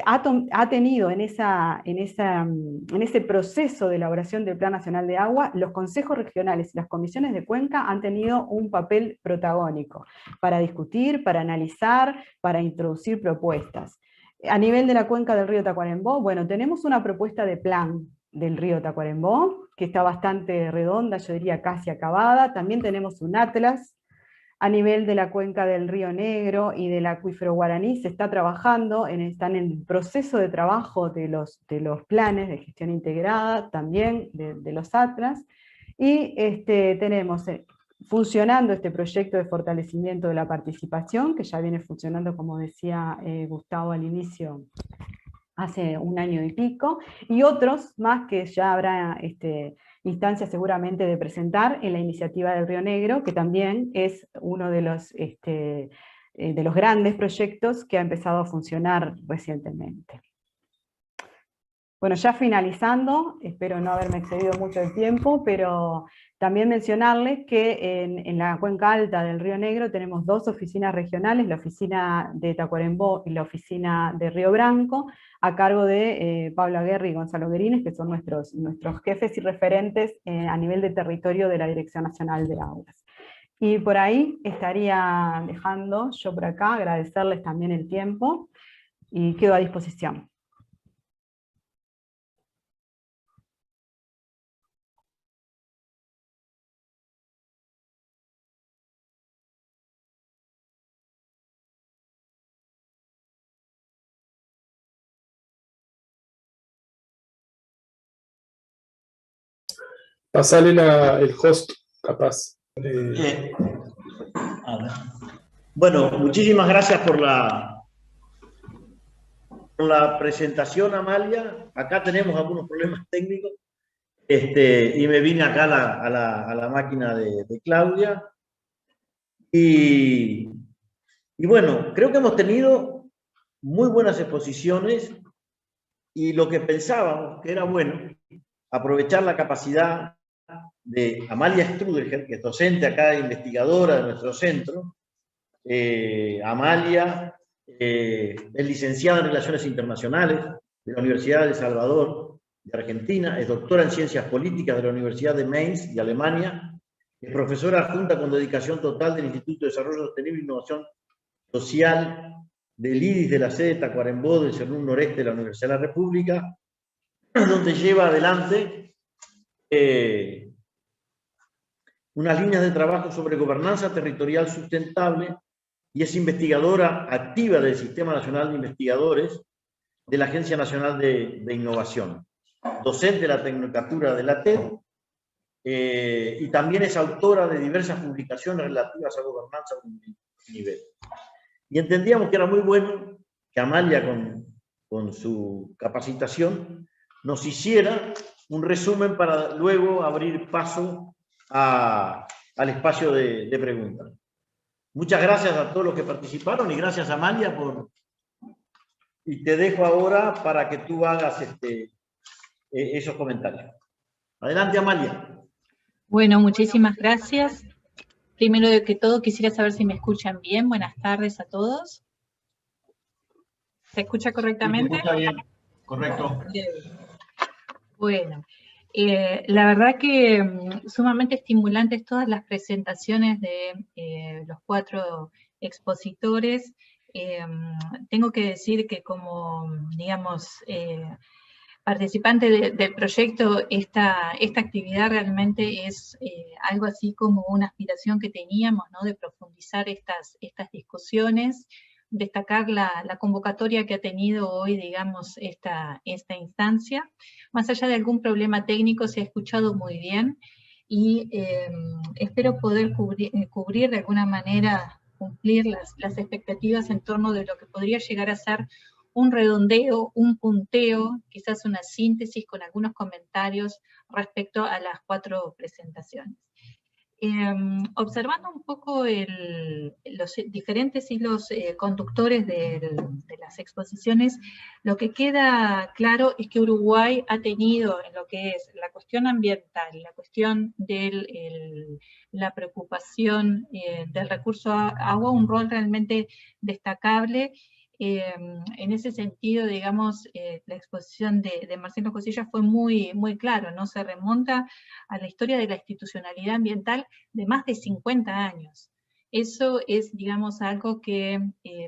ha tenido en ese proceso de elaboración del Plan Nacional de Agua, los consejos regionales y las comisiones de cuenca han tenido un papel protagónico para discutir, para analizar, para introducir propuestas. A nivel de la cuenca del río Tacuarembó, bueno, tenemos una propuesta de plan del río Tacuarembó, que está bastante redonda, yo diría casi acabada. También tenemos un atlas. A nivel de la cuenca del Río Negro y del acuífero guaraní se está trabajando, están en el proceso de trabajo de los planes de gestión integrada, también de los atlas, y tenemos funcionando este proyecto de fortalecimiento de la participación, que ya viene funcionando, como decía Gustavo al inicio, hace un año y pico, y otros más que ya habrá instancia seguramente de presentar en la iniciativa del Río Negro, que también es uno de los grandes proyectos que ha empezado a funcionar recientemente. Bueno, ya finalizando, espero no haberme excedido mucho el tiempo, pero también mencionarles que en la cuenca alta del Río Negro tenemos 2 oficinas regionales, la oficina de Tacuarembó y la oficina de Río Branco, a cargo de Pablo Aguerri y Gonzalo Guerines, que son nuestros jefes y referentes a nivel de territorio de la Dirección Nacional de Aguas. Y por ahí estaría dejando yo por acá, agradecerles también el tiempo, y quedo a disposición. Pasale el host, capaz. Bueno, muchísimas gracias por la presentación, Amalia. Acá tenemos algunos problemas técnicos, y me vine acá a la máquina de Claudia. Y bueno, creo que hemos tenido muy buenas exposiciones, y lo que pensábamos que era bueno, aprovechar la capacidad de Amalia Strudeger, que es docente acá, investigadora de nuestro centro. Amalia es licenciada en Relaciones Internacionales de la Universidad de El Salvador, de Argentina, es doctora en Ciencias Políticas de la Universidad de Mainz, de Alemania, es profesora adjunta con dedicación total del Instituto de Desarrollo Sostenible e Innovación Social del IDIS de la sede de Tacuarembó del CERNUR Noreste de la Universidad de la República, donde lleva adelante unas líneas de trabajo sobre gobernanza territorial sustentable, y es investigadora activa del Sistema Nacional de Investigadores de la Agencia Nacional de Innovación, docente de la Tecnicatura de la TED, y también es autora de diversas publicaciones relativas a gobernanza a nivel. Y entendíamos que era muy bueno que Amalia, con su capacitación, nos hiciera un resumen para luego abrir paso al espacio de preguntas. Muchas gracias a todos los que participaron, y gracias, Amalia, y te dejo ahora para que tú hagas esos comentarios. Adelante, Amalia. Bueno, muchísimas gracias. Primero de que todo, quisiera saber si me escuchan bien. Buenas tardes a todos. ¿Se escucha correctamente? Sí, se escucha bien, correcto. Bueno, la verdad que sumamente estimulantes todas las presentaciones de los 4 expositores. Tengo que decir que como, digamos, participante del proyecto, esta actividad realmente es algo así como una aspiración que teníamos, ¿no? De profundizar estas discusiones, destacar la convocatoria que ha tenido hoy, digamos, esta instancia. Más allá de algún problema técnico, se ha escuchado muy bien, y espero poder cubrir de alguna manera, cumplir las expectativas en torno de lo que podría llegar a ser un redondeo, un punteo, quizás una síntesis con algunos comentarios respecto a las 4 presentaciones. Observando un poco los diferentes hilos conductores de las exposiciones, lo que queda claro es que Uruguay ha tenido en lo que es la cuestión ambiental, la cuestión de la preocupación del recurso agua, un rol realmente destacable. En ese sentido, digamos, la exposición de Marcelo Cosilla fue muy, muy claro, ¿no? Se remonta a la historia de la institucionalidad ambiental de más de 50 años. Eso es, digamos, algo que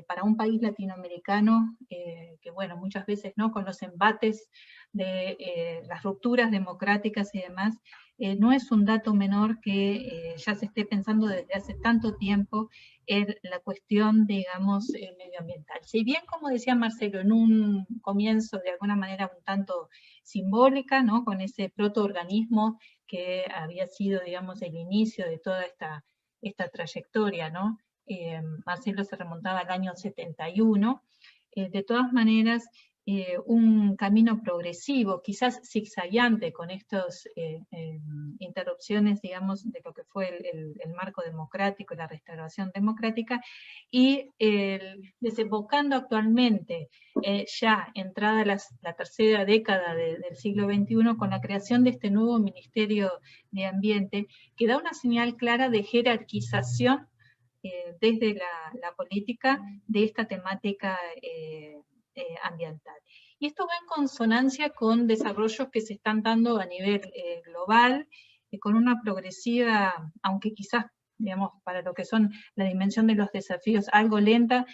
para un país latinoamericano, que bueno, muchas veces, ¿no?, con los embates de las rupturas democráticas y demás, no es un dato menor que ya se esté pensando desde hace tanto tiempo en la cuestión, digamos, medioambiental. Si bien, como decía Marcelo, en un comienzo de alguna manera un tanto simbólica, ¿no?, con ese protoorganismo que había sido, digamos, el inicio de toda esta trayectoria, ¿no? Marcelo se remontaba al año 71, de todas maneras, un camino progresivo, quizás zigzagueante con estas interrupciones, digamos, de lo que fue el marco democrático, la restauración democrática, y desembocando actualmente, ya entrada la tercera década del siglo XXI, con la creación de este nuevo Ministerio de Ambiente, que da una señal clara de jerarquización desde la política de esta temática ambiental. Y esto va en consonancia con desarrollos que se están dando a nivel global, con una progresiva, aunque quizás, digamos, para lo que son la dimensión de los desafíos algo lenta,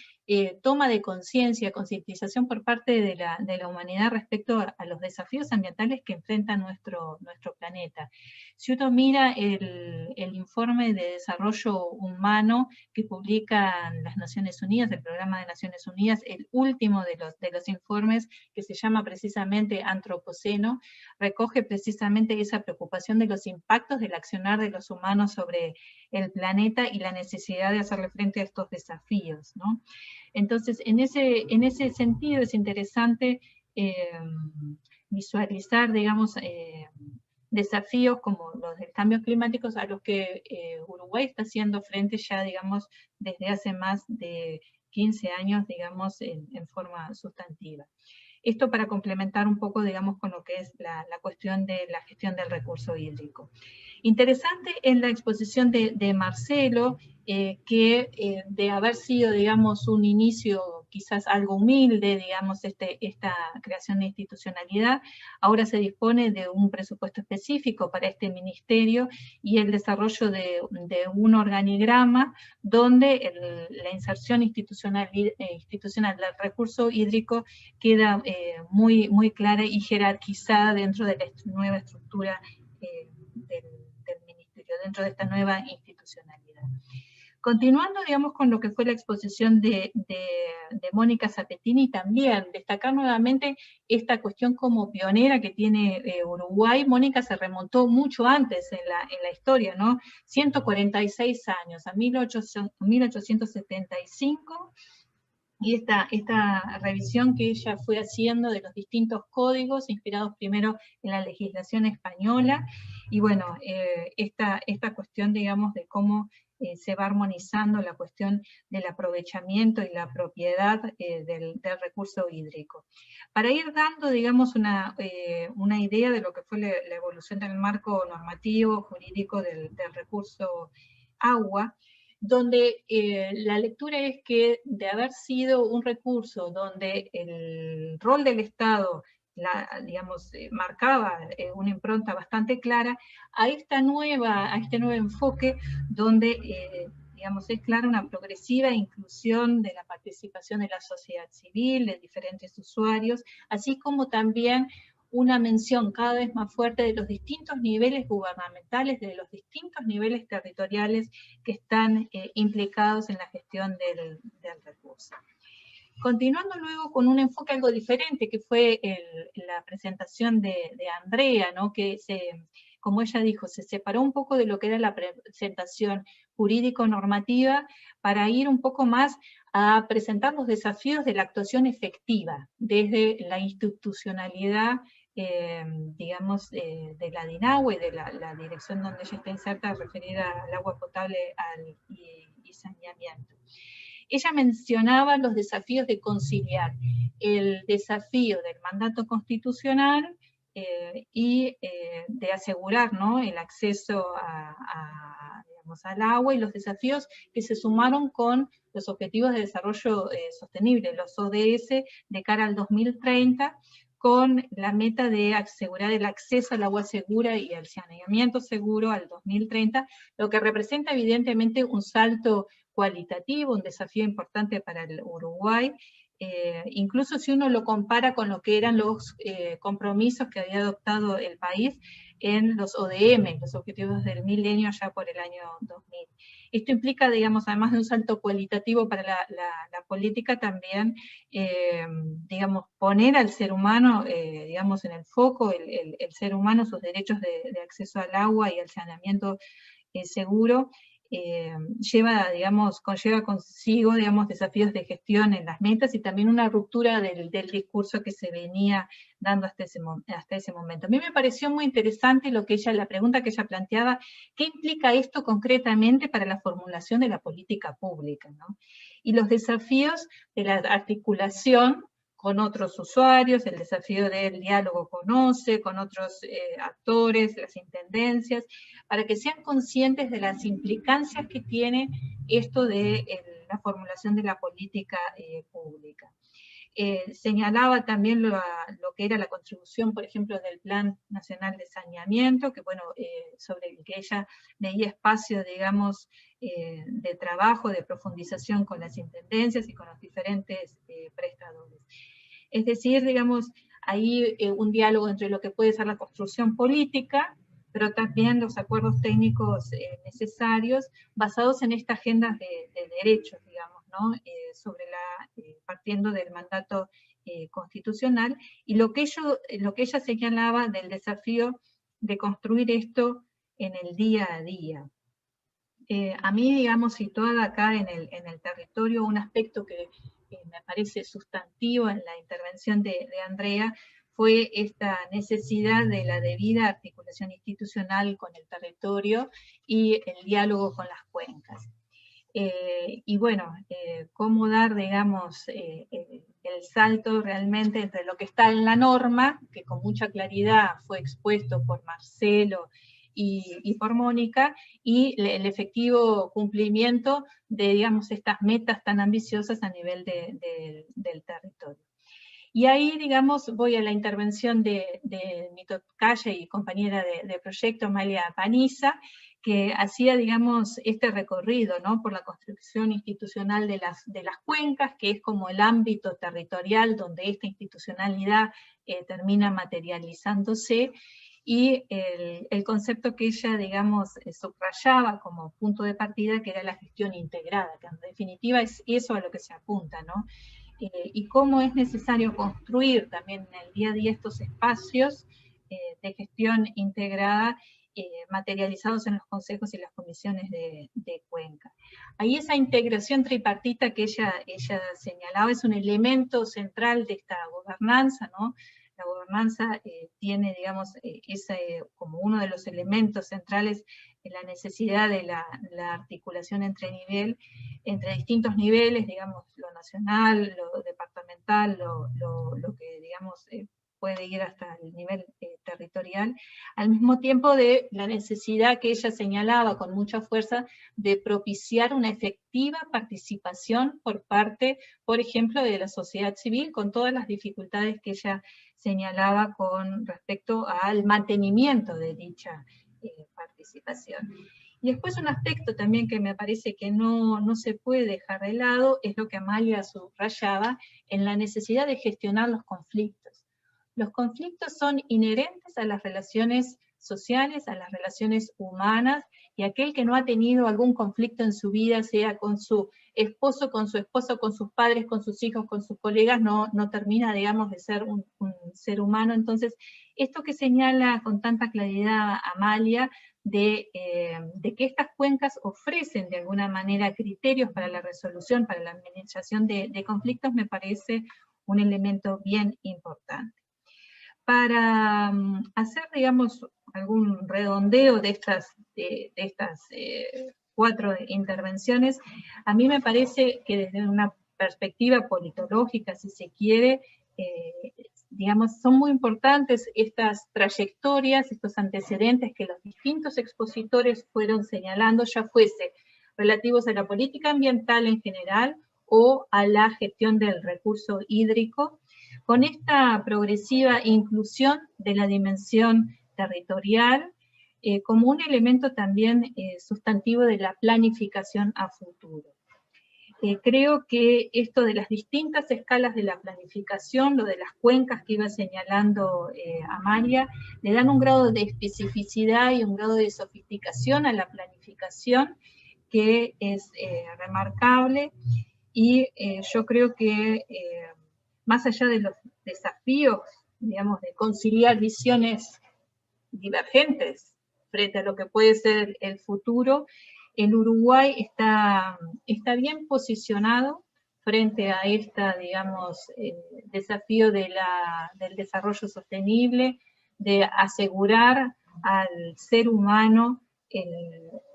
toma de conciencia, concientización por parte de la humanidad respecto a los desafíos ambientales que enfrenta nuestro planeta. Si uno mira el informe de desarrollo humano que publican las Naciones Unidas, el Programa de Naciones Unidas, el último de los informes, que se llama precisamente Antropoceno, recoge precisamente esa preocupación de los impactos del accionar de los humanos sobre el planeta y la necesidad de hacerle frente a estos desafíos, ¿no? Entonces, en ese sentido es interesante visualizar, digamos, desafíos como los de cambios climáticos a los que Uruguay está haciendo frente ya, digamos, desde hace más de 15 años, digamos, en forma sustantiva. Esto para complementar un poco, digamos, con lo que es la cuestión de la gestión del recurso hídrico. Interesante en la exposición de Marcelo, que de haber sido, digamos, un inicio quizás algo humilde, digamos, esta creación de institucionalidad, ahora se dispone de un presupuesto específico para este ministerio y el desarrollo de un organigrama donde la inserción institucional del recurso hídrico queda muy, muy clara y jerarquizada dentro de la nueva estructura del ministerio, dentro de esta nueva institucionalidad. Continuando, digamos, con lo que fue la exposición de Mónica Sapettini, también destacar nuevamente esta cuestión como pionera que tiene Uruguay. Mónica se remontó mucho antes en la historia, ¿no? 146 años, a 1875, y esta revisión que ella fue haciendo de los distintos códigos, inspirados primero en la legislación española, y bueno, esta cuestión, digamos, de cómo se va armonizando la cuestión del aprovechamiento y la propiedad del recurso hídrico. Para ir dando, digamos, una idea de lo que fue la evolución del marco normativo, jurídico del recurso agua, donde la lectura es que de haber sido un recurso donde el rol del Estado digamos, marcaba una impronta bastante clara, a este nuevo enfoque donde digamos, es clara una progresiva inclusión de la participación de la sociedad civil, de diferentes usuarios, así como también una mención cada vez más fuerte de los distintos niveles gubernamentales, de los distintos niveles territoriales que están implicados en la gestión del recurso. Continuando luego con un enfoque algo diferente, que fue la presentación de Andrea, ¿no? Que se como ella dijo, se separó un poco de lo que era la presentación jurídico-normativa para ir un poco más a presentar los desafíos de la actuación efectiva desde la institucionalidad, digamos, de la DINAHUA y de la dirección donde ella está inserta referida al agua potable y saneamiento. Ella mencionaba los desafíos de conciliar el desafío del mandato constitucional y de asegurar, ¿no?, el acceso digamos, al agua, y los desafíos que se sumaron con los Objetivos de Desarrollo Sostenible, los ODS, de cara al 2030, con la meta de asegurar el acceso al agua segura y al saneamiento seguro al 2030, lo que representa evidentemente un salto cualitativo, un desafío importante para el Uruguay, incluso si uno lo compara con lo que eran los compromisos que había adoptado el país en los ODM, los Objetivos del Milenio, ya por el año 2000. Esto implica, digamos, además de un salto cualitativo para la política, también, digamos, poner al ser humano, digamos, en el foco, el ser humano, sus derechos de acceso al agua y al saneamiento seguro, conlleva consigo, digamos, desafíos de gestión en las metas y también una ruptura del discurso que se venía dando hasta ese momento. A mí me pareció muy interesante la pregunta que ella planteaba: ¿qué implica esto concretamente para la formulación de la política pública, ¿no? Y los desafíos de la articulación con otros usuarios, el desafío del diálogo con OCE, con otros actores, las intendencias, para que sean conscientes de las implicancias que tiene esto de la formulación de la política pública. Señalaba también lo que era la contribución, por ejemplo, del Plan Nacional de Saneamiento, que bueno, sobre el que ella veía espacio, digamos, de trabajo, de profundización con las intendencias y con los diferentes prestadores. Es decir, digamos, ahí un diálogo entre lo que puede ser la construcción política, pero también los acuerdos técnicos necesarios basados en esta agenda de derechos, digamos, ¿no? Partiendo del mandato constitucional, y lo que ella señalaba del desafío de construir esto en el día a día. A mí, digamos, situada acá en el territorio, un aspecto que me parece sustantivo en la intervención de Andrea fue esta necesidad de la debida articulación institucional con el territorio y el diálogo con las cuencas. Y bueno, cómo dar, digamos, el salto realmente entre lo que está en la norma, que con mucha claridad fue expuesto por Marcelo y por Mónica, y el efectivo cumplimiento de, digamos, estas metas tan ambiciosas a nivel del territorio. Y ahí, digamos, voy a la intervención de mi tocaya y compañera de proyecto, Amalia Paniza, que hacía, digamos, este recorrido, ¿no?, por la construcción institucional de las cuencas, que es como el ámbito territorial donde esta institucionalidad termina materializándose, y el concepto que ella, digamos, subrayaba como punto de partida, que era la gestión integrada, que en definitiva es eso a lo que se apunta, ¿no? Y cómo es necesario construir también en el día a día estos espacios de gestión integrada, materializados en los consejos y las comisiones de cuenca. Ahí esa integración tripartita que ella señalaba es un elemento central de esta gobernanza, ¿no? La gobernanza tiene, digamos, como uno de los elementos centrales la necesidad de la articulación entre distintos niveles, digamos, lo nacional, lo departamental, lo que, digamos, puede ir hasta el nivel territorial, al mismo tiempo de la necesidad que ella señalaba con mucha fuerza de propiciar una efectiva participación por parte, por ejemplo, de la sociedad civil, con todas las dificultades que ella señalaba con respecto al mantenimiento de dicha participación. Y después un aspecto también que me parece que no se puede dejar de lado es lo que Amalia subrayaba en la necesidad de gestionar los conflictos. Los conflictos son inherentes a las relaciones sociales, a las relaciones humanas, y aquel que no ha tenido algún conflicto en su vida, sea con su esposo, con su esposo, con sus padres, con sus hijos, con sus colegas, no termina, digamos, de ser un ser humano. Entonces, Esto que señala con tanta claridad Amalia, de que estas cuencas ofrecen de alguna manera criterios para la resolución, para la administración de conflictos, me parece un elemento bien importante. Para hacer, digamos, algún redondeo de estas 4 intervenciones, a mí me parece que desde una perspectiva politológica, si se quiere, digamos, son muy importantes estas trayectorias, estos antecedentes que los distintos expositores fueron señalando, ya fuese relativos a la política ambiental en general o a la gestión del recurso hídrico, con esta progresiva inclusión de la dimensión territorial como un elemento también sustantivo de la planificación a futuro. Creo que esto de las distintas escalas de la planificación, lo de las cuencas que iba señalando Amalia, le dan un grado de especificidad y un grado de sofisticación a la planificación que es remarcable, y yo creo que más allá de los desafíos, digamos, de conciliar visiones divergentes frente a lo que puede ser el futuro, el Uruguay está bien posicionado frente a esta, digamos, desafío del desarrollo sostenible, de asegurar al ser humano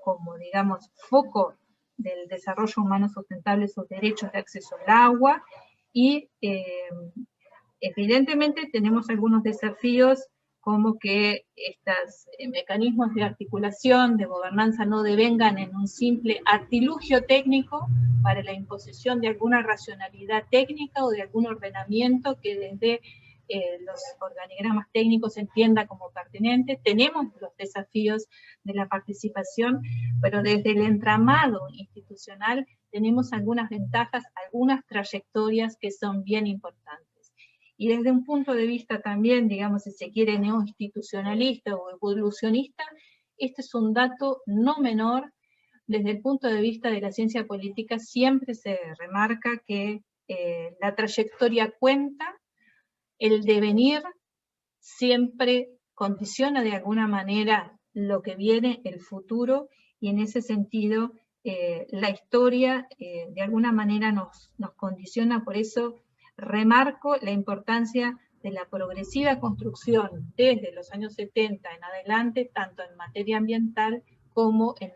como, digamos, foco del desarrollo humano sustentable, sus derechos de acceso al agua, y evidentemente tenemos algunos desafíos como que estos mecanismos de articulación, de gobernanza, no devengan en un simple artilugio técnico para la imposición de alguna racionalidad técnica o de algún ordenamiento que desde los organigramas técnicos se entienda como pertinente. Tenemos los desafíos de la participación, pero desde el entramado institucional tenemos algunas ventajas, algunas trayectorias que son bien importantes. Y desde un punto de vista también, digamos, si se quiere, neoinstitucionalista o evolucionista, este es un dato no menor. Desde el punto de vista de la ciencia política siempre se remarca que la trayectoria cuenta, el devenir siempre condiciona de alguna manera lo que viene, el futuro, y en ese sentido la historia de alguna manera nos condiciona. Por eso remarco la importancia de la progresiva construcción desde los años 70 en adelante, tanto en materia ambiental como en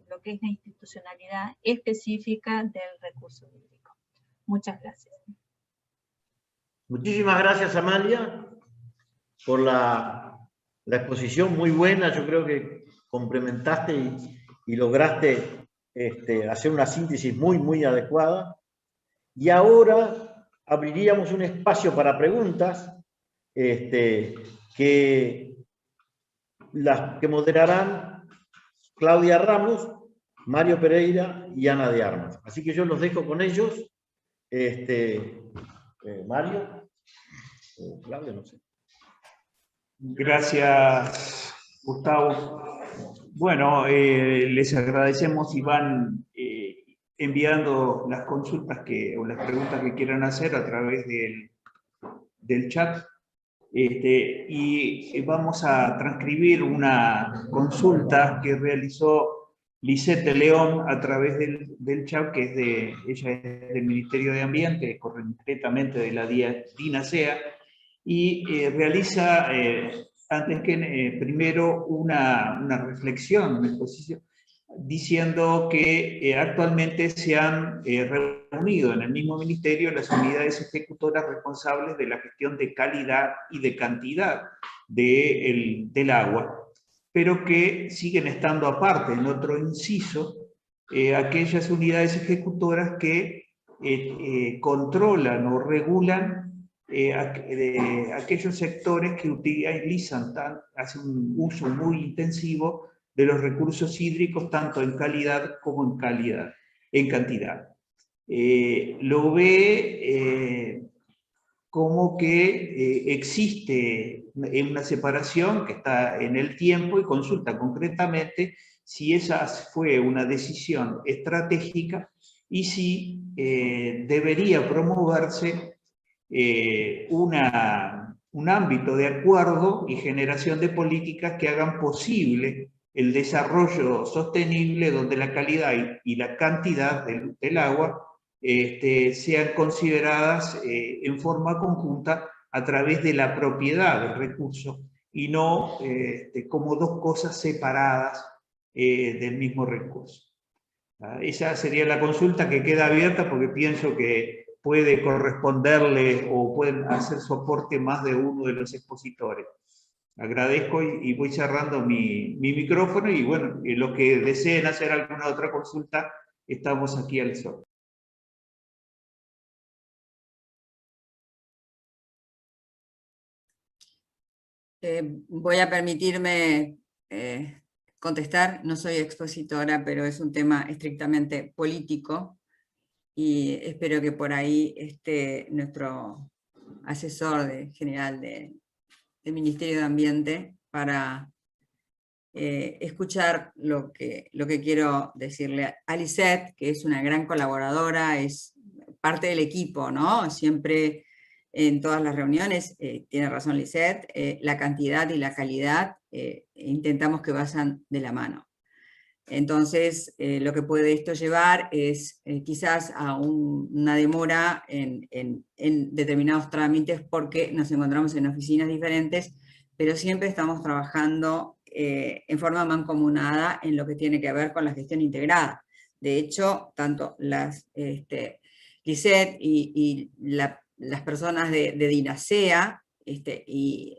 lo que es la institucionalidad específica del recurso hídrico. Muchas gracias. Muchísimas gracias, Amalia, por la exposición muy buena. Yo creo que complementaste y lograste hacer una síntesis muy adecuada. Y ahora abriríamos un espacio para preguntas que moderarán Claudia Ramos, Mario Pereira y Ana de Armas. Así que yo los dejo con ellos. Mario, Claudia, no sé. Gracias, Gustavo. Bueno, les agradecemos y van enviando las consultas o las preguntas que quieran hacer a través del chat. Y vamos a transcribir una consulta que realizó Lisette de León a través del chat, que ella es del Ministerio de Ambiente, concretamente de la DINASEA, y realiza, antes que primero, una reflexión, una exposición, diciendo que actualmente se han reunido en el mismo ministerio las unidades ejecutoras responsables de la gestión de calidad y de cantidad del agua, pero que siguen estando aparte, en otro inciso, aquellas unidades ejecutoras que controlan o regulan aquellos sectores que hacen un uso muy intensivo de los recursos hídricos, tanto en calidad como en cantidad. Lo ve como que existe una separación que está en el tiempo, y consulta concretamente si esa fue una decisión estratégica y si debería promoverse una un ámbito de acuerdo y generación de políticas que hagan posible el desarrollo sostenible, donde la calidad y la cantidad del agua sean consideradas en forma conjunta a través de la propiedad del recurso y no como dos cosas separadas del mismo recurso. Esa sería la consulta que queda abierta, porque pienso que puede corresponderle o pueden hacer soporte más de uno de los expositores. Agradezco y voy cerrando mi micrófono, y bueno, los que deseen hacer alguna otra consulta, estamos aquí al sol. Voy a permitirme contestar. No soy expositora, pero es un tema estrictamente político, y espero que por ahí esté nuestro asesor general del Ministerio de Ambiente para escuchar lo que quiero decirle a Lisette, que es una gran colaboradora, es parte del equipo, ¿no? Siempre en todas las reuniones, tiene razón Lisette, la cantidad y la calidad intentamos que vayan de la mano. Entonces, lo que puede esto llevar es quizás a una demora en determinados trámites, porque nos encontramos en oficinas diferentes, pero siempre estamos trabajando en forma mancomunada en lo que tiene que ver con la gestión integrada. De hecho, tanto Lisette y las personas de DINASEA y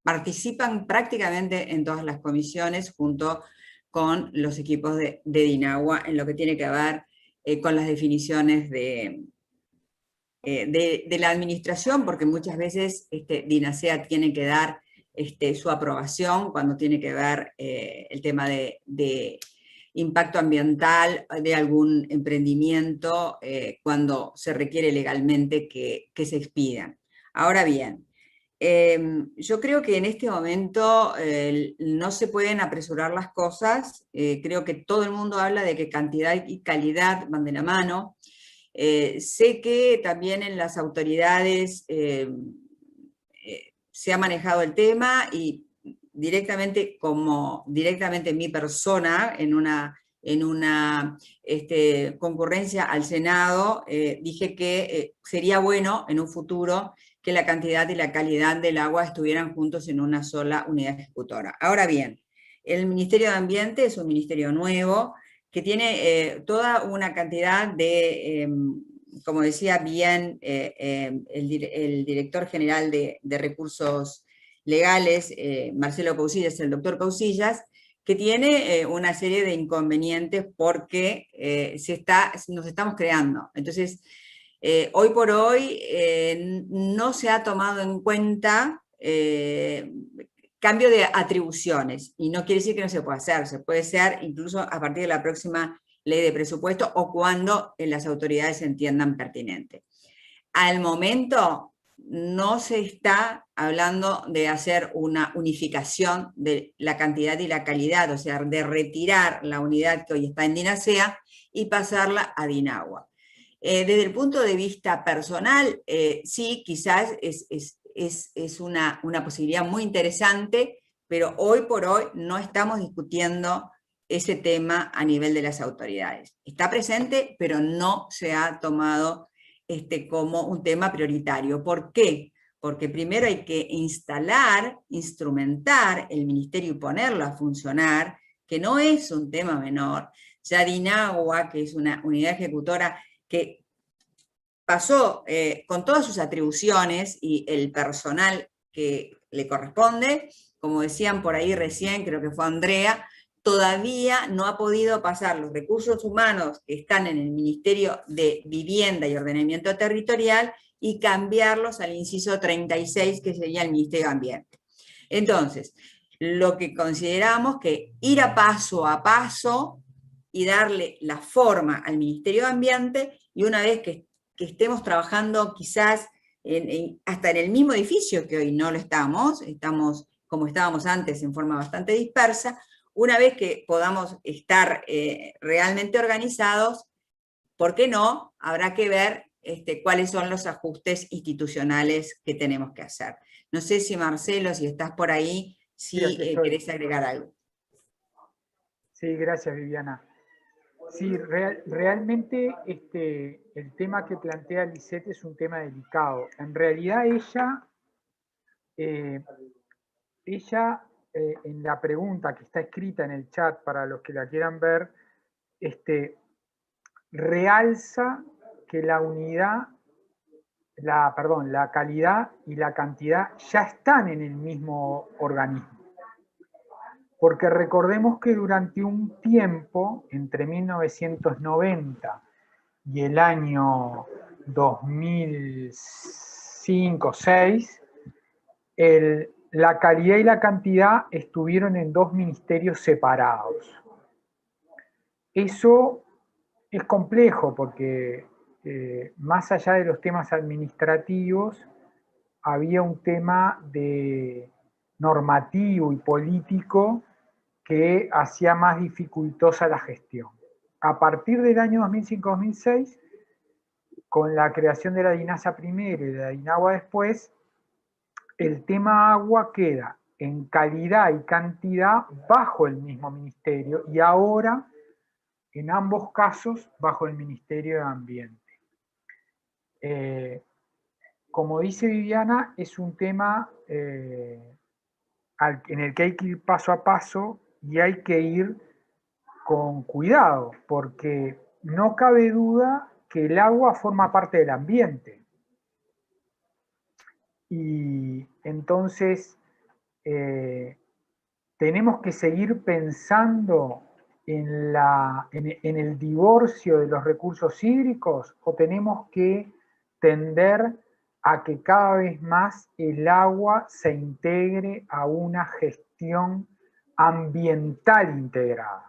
participan prácticamente en todas las comisiones junto con los equipos de DINAGUA en lo que tiene que ver con las definiciones de la administración, porque muchas veces DINASEA tiene que dar su aprobación cuando tiene que ver el tema de impacto ambiental de algún emprendimiento, cuando se requiere legalmente que se expidan. Ahora bien, yo creo que en este momento no se pueden apresurar las cosas. Creo que todo el mundo habla de que cantidad y calidad van de la mano. Sé que también en las autoridades se ha manejado el tema, y directamente mi persona en una concurrencia al Senado, dije que sería bueno en un futuro que la cantidad y la calidad del agua estuvieran juntos en una sola unidad ejecutora. Ahora bien, el Ministerio de Ambiente es un ministerio nuevo que tiene toda una cantidad de, como decía bien el director general de Recursos Legales, Marcelo Cousillas, el doctor Cousillas, que tiene una serie de inconvenientes porque nos estamos creando. Entonces, hoy por hoy no se ha tomado en cuenta cambio de atribuciones, y no quiere decir que no se pueda hacer, se puede hacer incluso a partir de la próxima ley de presupuesto o cuando las autoridades entiendan pertinente. Al momento no se está hablando de hacer una unificación de la cantidad y la calidad, o sea, de retirar la unidad que hoy está en DINASEA y pasarla a DINAGUA. Desde el punto de vista personal, sí, quizás es una posibilidad muy interesante, pero hoy por hoy no estamos discutiendo ese tema a nivel de las autoridades. Está presente, pero no se ha tomado como un tema prioritario. ¿Por qué? Porque primero hay que instrumentar el ministerio y ponerlo a funcionar, que no es un tema menor. Ya DINAGUA, que es una unidad ejecutora que pasó con todas sus atribuciones y el personal que le corresponde, como decían por ahí recién, creo que fue Andrea, todavía no ha podido pasar los recursos humanos que están en el Ministerio de Vivienda y Ordenamiento Territorial y cambiarlos al inciso 36, que sería el Ministerio de Ambiente. Entonces, lo que consideramos que ir a paso y darle la forma al Ministerio de Ambiente, y una vez que estemos trabajando quizás hasta en el mismo edificio, que hoy no lo estamos como estábamos antes en forma bastante dispersa, una vez que podamos estar realmente organizados, ¿por qué no? Habrá que ver cuáles son los ajustes institucionales que tenemos que hacer. No sé si Marcelo, si estás por ahí, si Sí, aquí estoy. querés agregar algo. Sí, gracias, Viviana. Sí, realmente el tema que plantea Lisette es un tema delicado. En realidad ella en la pregunta que está escrita en el chat para los que la quieran ver, realza que la unidad, la calidad y la cantidad ya están en el mismo organismo. Porque recordemos que durante un tiempo, entre 1990 y el año 2005-2006, la calidad y la cantidad estuvieron en dos ministerios separados. Eso es complejo porque más allá de los temas administrativos, había un tema de normativo y político que hacía más dificultosa la gestión. A partir del año 2005-2006, con la creación de la DINASA primero y de la DINAGUA después, el tema agua queda en calidad y cantidad bajo el mismo ministerio y ahora, en ambos casos, bajo el Ministerio de Ambiente. Como dice Viviana, es un tema en el que hay que ir paso a paso y hay que ir con cuidado, porque no cabe duda que el agua forma parte del ambiente. Y entonces tenemos que seguir pensando en el divorcio de los recursos hídricos, o tenemos que tender a que cada vez más el agua se integre a una gestión ambiental integrada,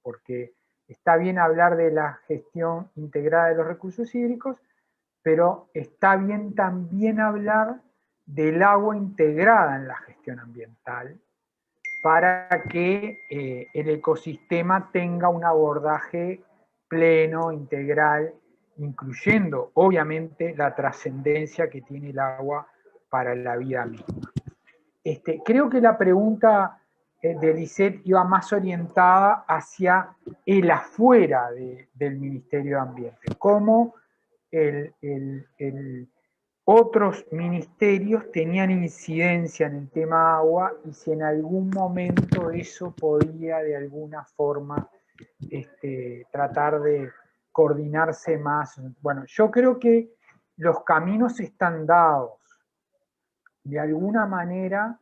porque está bien hablar de la gestión integrada de los recursos hídricos, pero está bien también hablar del agua integrada en la gestión ambiental para que el ecosistema tenga un abordaje pleno, integral, incluyendo obviamente la trascendencia que tiene el agua para la vida misma. Creo que la pregunta de Lisette iba más orientada hacia el afuera del Ministerio de Ambiente, cómo otros ministerios tenían incidencia en el tema agua y si en algún momento eso podía de alguna forma tratar de coordinarse más. Bueno, yo creo que los caminos están dados. De alguna manera,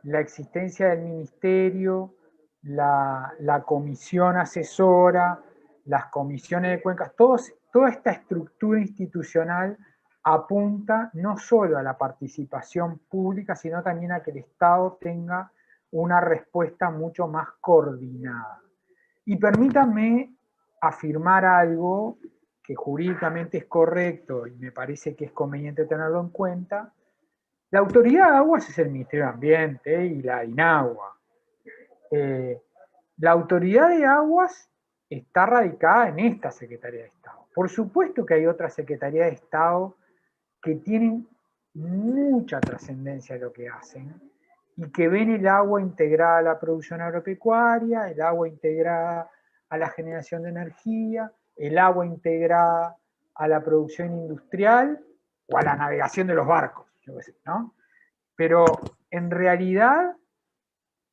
la existencia del ministerio, la comisión asesora, las comisiones de cuencas, toda esta estructura institucional apunta no solo a la participación pública, sino también a que el Estado tenga una respuesta mucho más coordinada. Y permítanme afirmar algo que jurídicamente es correcto y me parece que es conveniente tenerlo en cuenta. La Autoridad de Aguas es el Ministerio de Ambiente y la DINAGUA. La Autoridad de Aguas está radicada en esta Secretaría de Estado. Por supuesto que hay otras Secretarías de Estado que tienen mucha trascendencia en lo que hacen y que ven el agua integrada a la producción agropecuaria, el agua integrada a la generación de energía, el agua integrada a la producción industrial o a la navegación de los barcos, yo qué sé, ¿no? Pero en realidad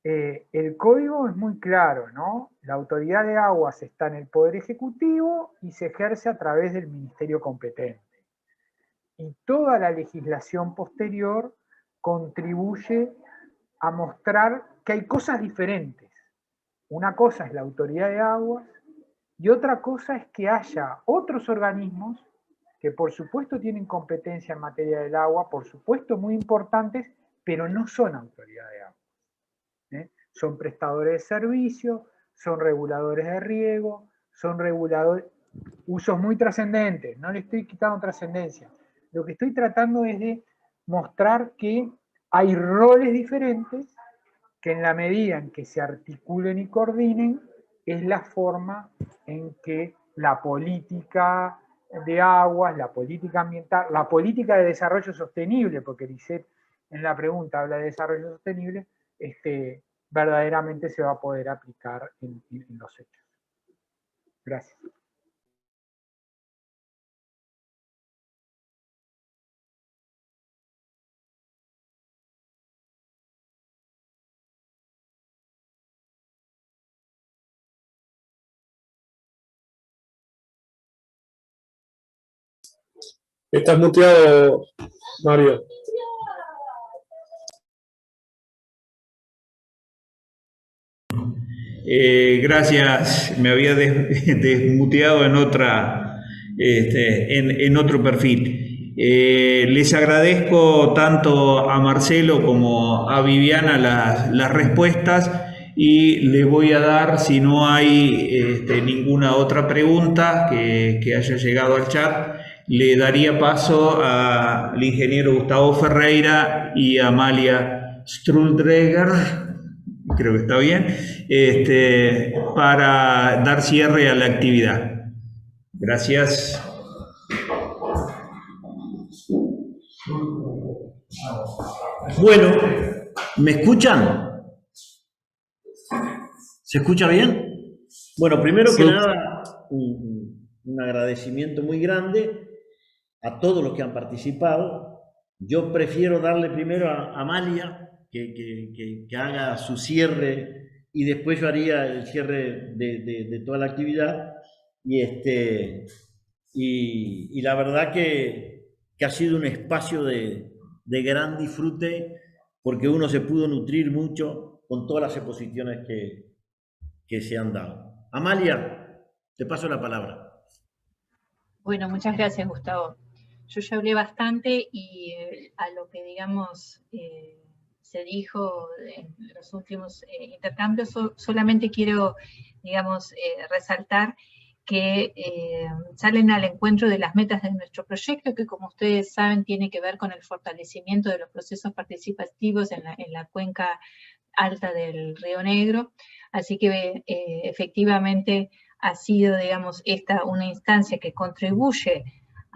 el código es muy claro, ¿no? La Autoridad de Aguas está en el Poder Ejecutivo y se ejerce a través del Ministerio competente. Y toda la legislación posterior contribuye a mostrar que hay cosas diferentes. Una cosa es la Autoridad de Aguas y otra cosa es que haya otros organismos que por supuesto tienen competencia en materia del agua, por supuesto muy importantes, pero no son Autoridad de Aguas. Son prestadores de servicios, son reguladores de riego, son reguladores, usos muy trascendentes, no le estoy quitando trascendencia. Lo que estoy tratando es de mostrar que hay roles diferentes que en la medida en que se articulen y coordinen, es la forma en que la política de aguas, la política ambiental, la política de desarrollo sostenible, porque Lisette en la pregunta habla de desarrollo sostenible, verdaderamente se va a poder aplicar en los hechos. Gracias. Estás muteado, Mario. Gracias, me había desmuteado en otro perfil. Les agradezco tanto a Marcelo como a Viviana las respuestas y le voy a dar, si no hay ninguna otra pregunta que haya llegado al chat, le daría paso al ingeniero Gustavo Ferreira y a Amalia Struldreger, creo que está bien, para dar cierre a la actividad. Gracias. Bueno, ¿me escuchan? ¿Se escucha bien? Bueno, primero que nada, un agradecimiento muy grande a todos los que han participado. Yo prefiero darle primero a Amalia que haga su cierre y después yo haría el cierre de toda la actividad. Y la verdad que ha sido un espacio de gran disfrute porque uno se pudo nutrir mucho con todas las exposiciones que se han dado. Amalia, te paso la palabra. Bueno, muchas gracias, Gustavo. Yo ya hablé bastante y a lo que, digamos, se dijo en los últimos intercambios, solamente quiero, digamos, resaltar que salen al encuentro de las metas de nuestro proyecto, que como ustedes saben tiene que ver con el fortalecimiento de los procesos participativos en la cuenca alta del Río Negro. Así que efectivamente ha sido, digamos, esta una instancia que contribuye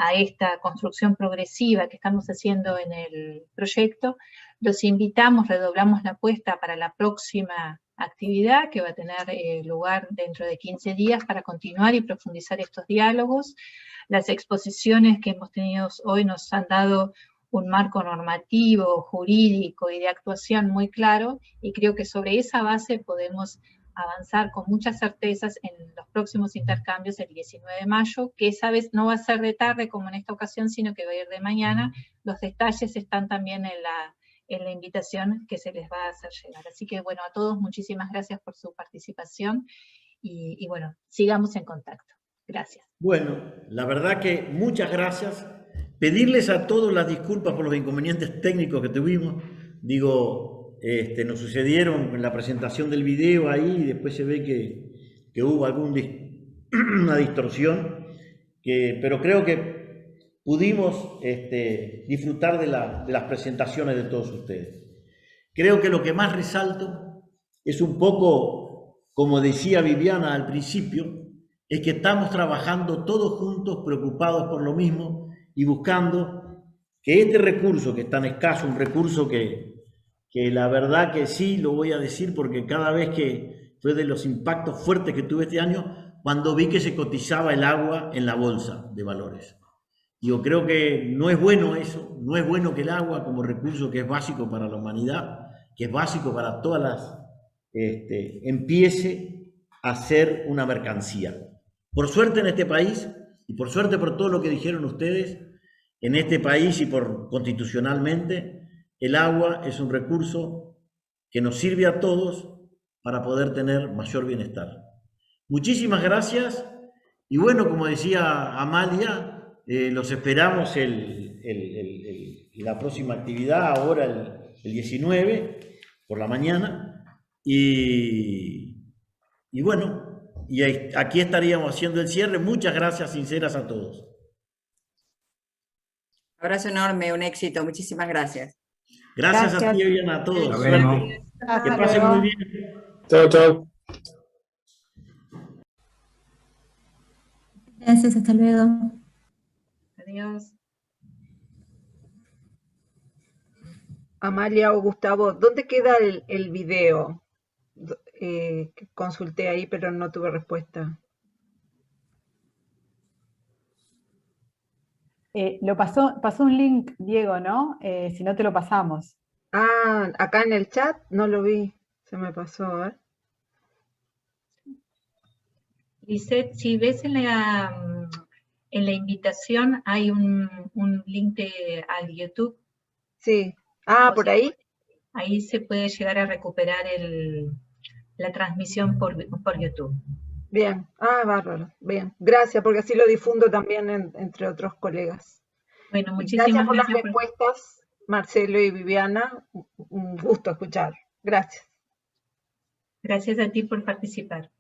a esta construcción progresiva que estamos haciendo en el proyecto. Los invitamos, redoblamos la apuesta para la próxima actividad que va a tener lugar dentro de 15 días para continuar y profundizar estos diálogos. Las exposiciones que hemos tenido hoy nos han dado un marco normativo, jurídico y de actuación muy claro, y creo que sobre esa base podemos avanzar con muchas certezas en los próximos intercambios el 19 de mayo, que esa vez no va a ser de tarde como en esta ocasión, sino que va a ir de mañana. Los detalles están también en la invitación que se les va a hacer llegar. Así que bueno, a todos muchísimas gracias por su participación y bueno, sigamos en contacto. Gracias. Bueno, la verdad que muchas gracias. Pedirles a todos las disculpas por los inconvenientes técnicos que tuvimos. Digo, nos sucedieron en la presentación del video ahí y después se ve que hubo una distorsión, pero creo que pudimos disfrutar de las presentaciones de todos ustedes. Creo que lo que más resalto es un poco, como decía Viviana al principio, es que estamos trabajando todos juntos, preocupados por lo mismo y buscando que este recurso que es tan escaso, un recurso que la verdad que sí lo voy a decir porque cada vez que fue de los impactos fuertes que tuve este año, cuando vi que se cotizaba el agua en la bolsa de valores. Yo creo que no es bueno eso, no es bueno que el agua como recurso que es básico para la humanidad, que es básico para todas las, empiece a ser una mercancía. Por suerte en este país, y por suerte por todo lo que dijeron ustedes, en este país y constitucionalmente, el agua es un recurso que nos sirve a todos para poder tener mayor bienestar. Muchísimas gracias y bueno, como decía Amalia, los esperamos la próxima actividad, ahora el 19 por la mañana y bueno, y aquí estaríamos haciendo el cierre. Muchas gracias sinceras a todos. Abrazo enorme, un éxito, muchísimas gracias. Gracias a ti, Viviana, a todos. Nos vemos. Que pasen muy bien. Chao, chao. Gracias, hasta luego. Adiós. Amalia o Gustavo, ¿dónde queda el video? Que consulté ahí, pero no tuve respuesta. Pasó un link, Diego, ¿no? Si no te lo pasamos. Ah, acá en el chat no lo vi, se me pasó, a ver. Lisette, si ves en la invitación hay un link al YouTube. Sí. Ah, por ahí. Ahí se puede llegar a recuperar la transmisión por YouTube. Bien, bárbaro, bien. Gracias, porque así lo difundo también entre otros colegas. Bueno, muchísimas gracias por las gracias respuestas, Marcelo y Viviana. Un gusto escuchar. Gracias. Gracias a ti por participar.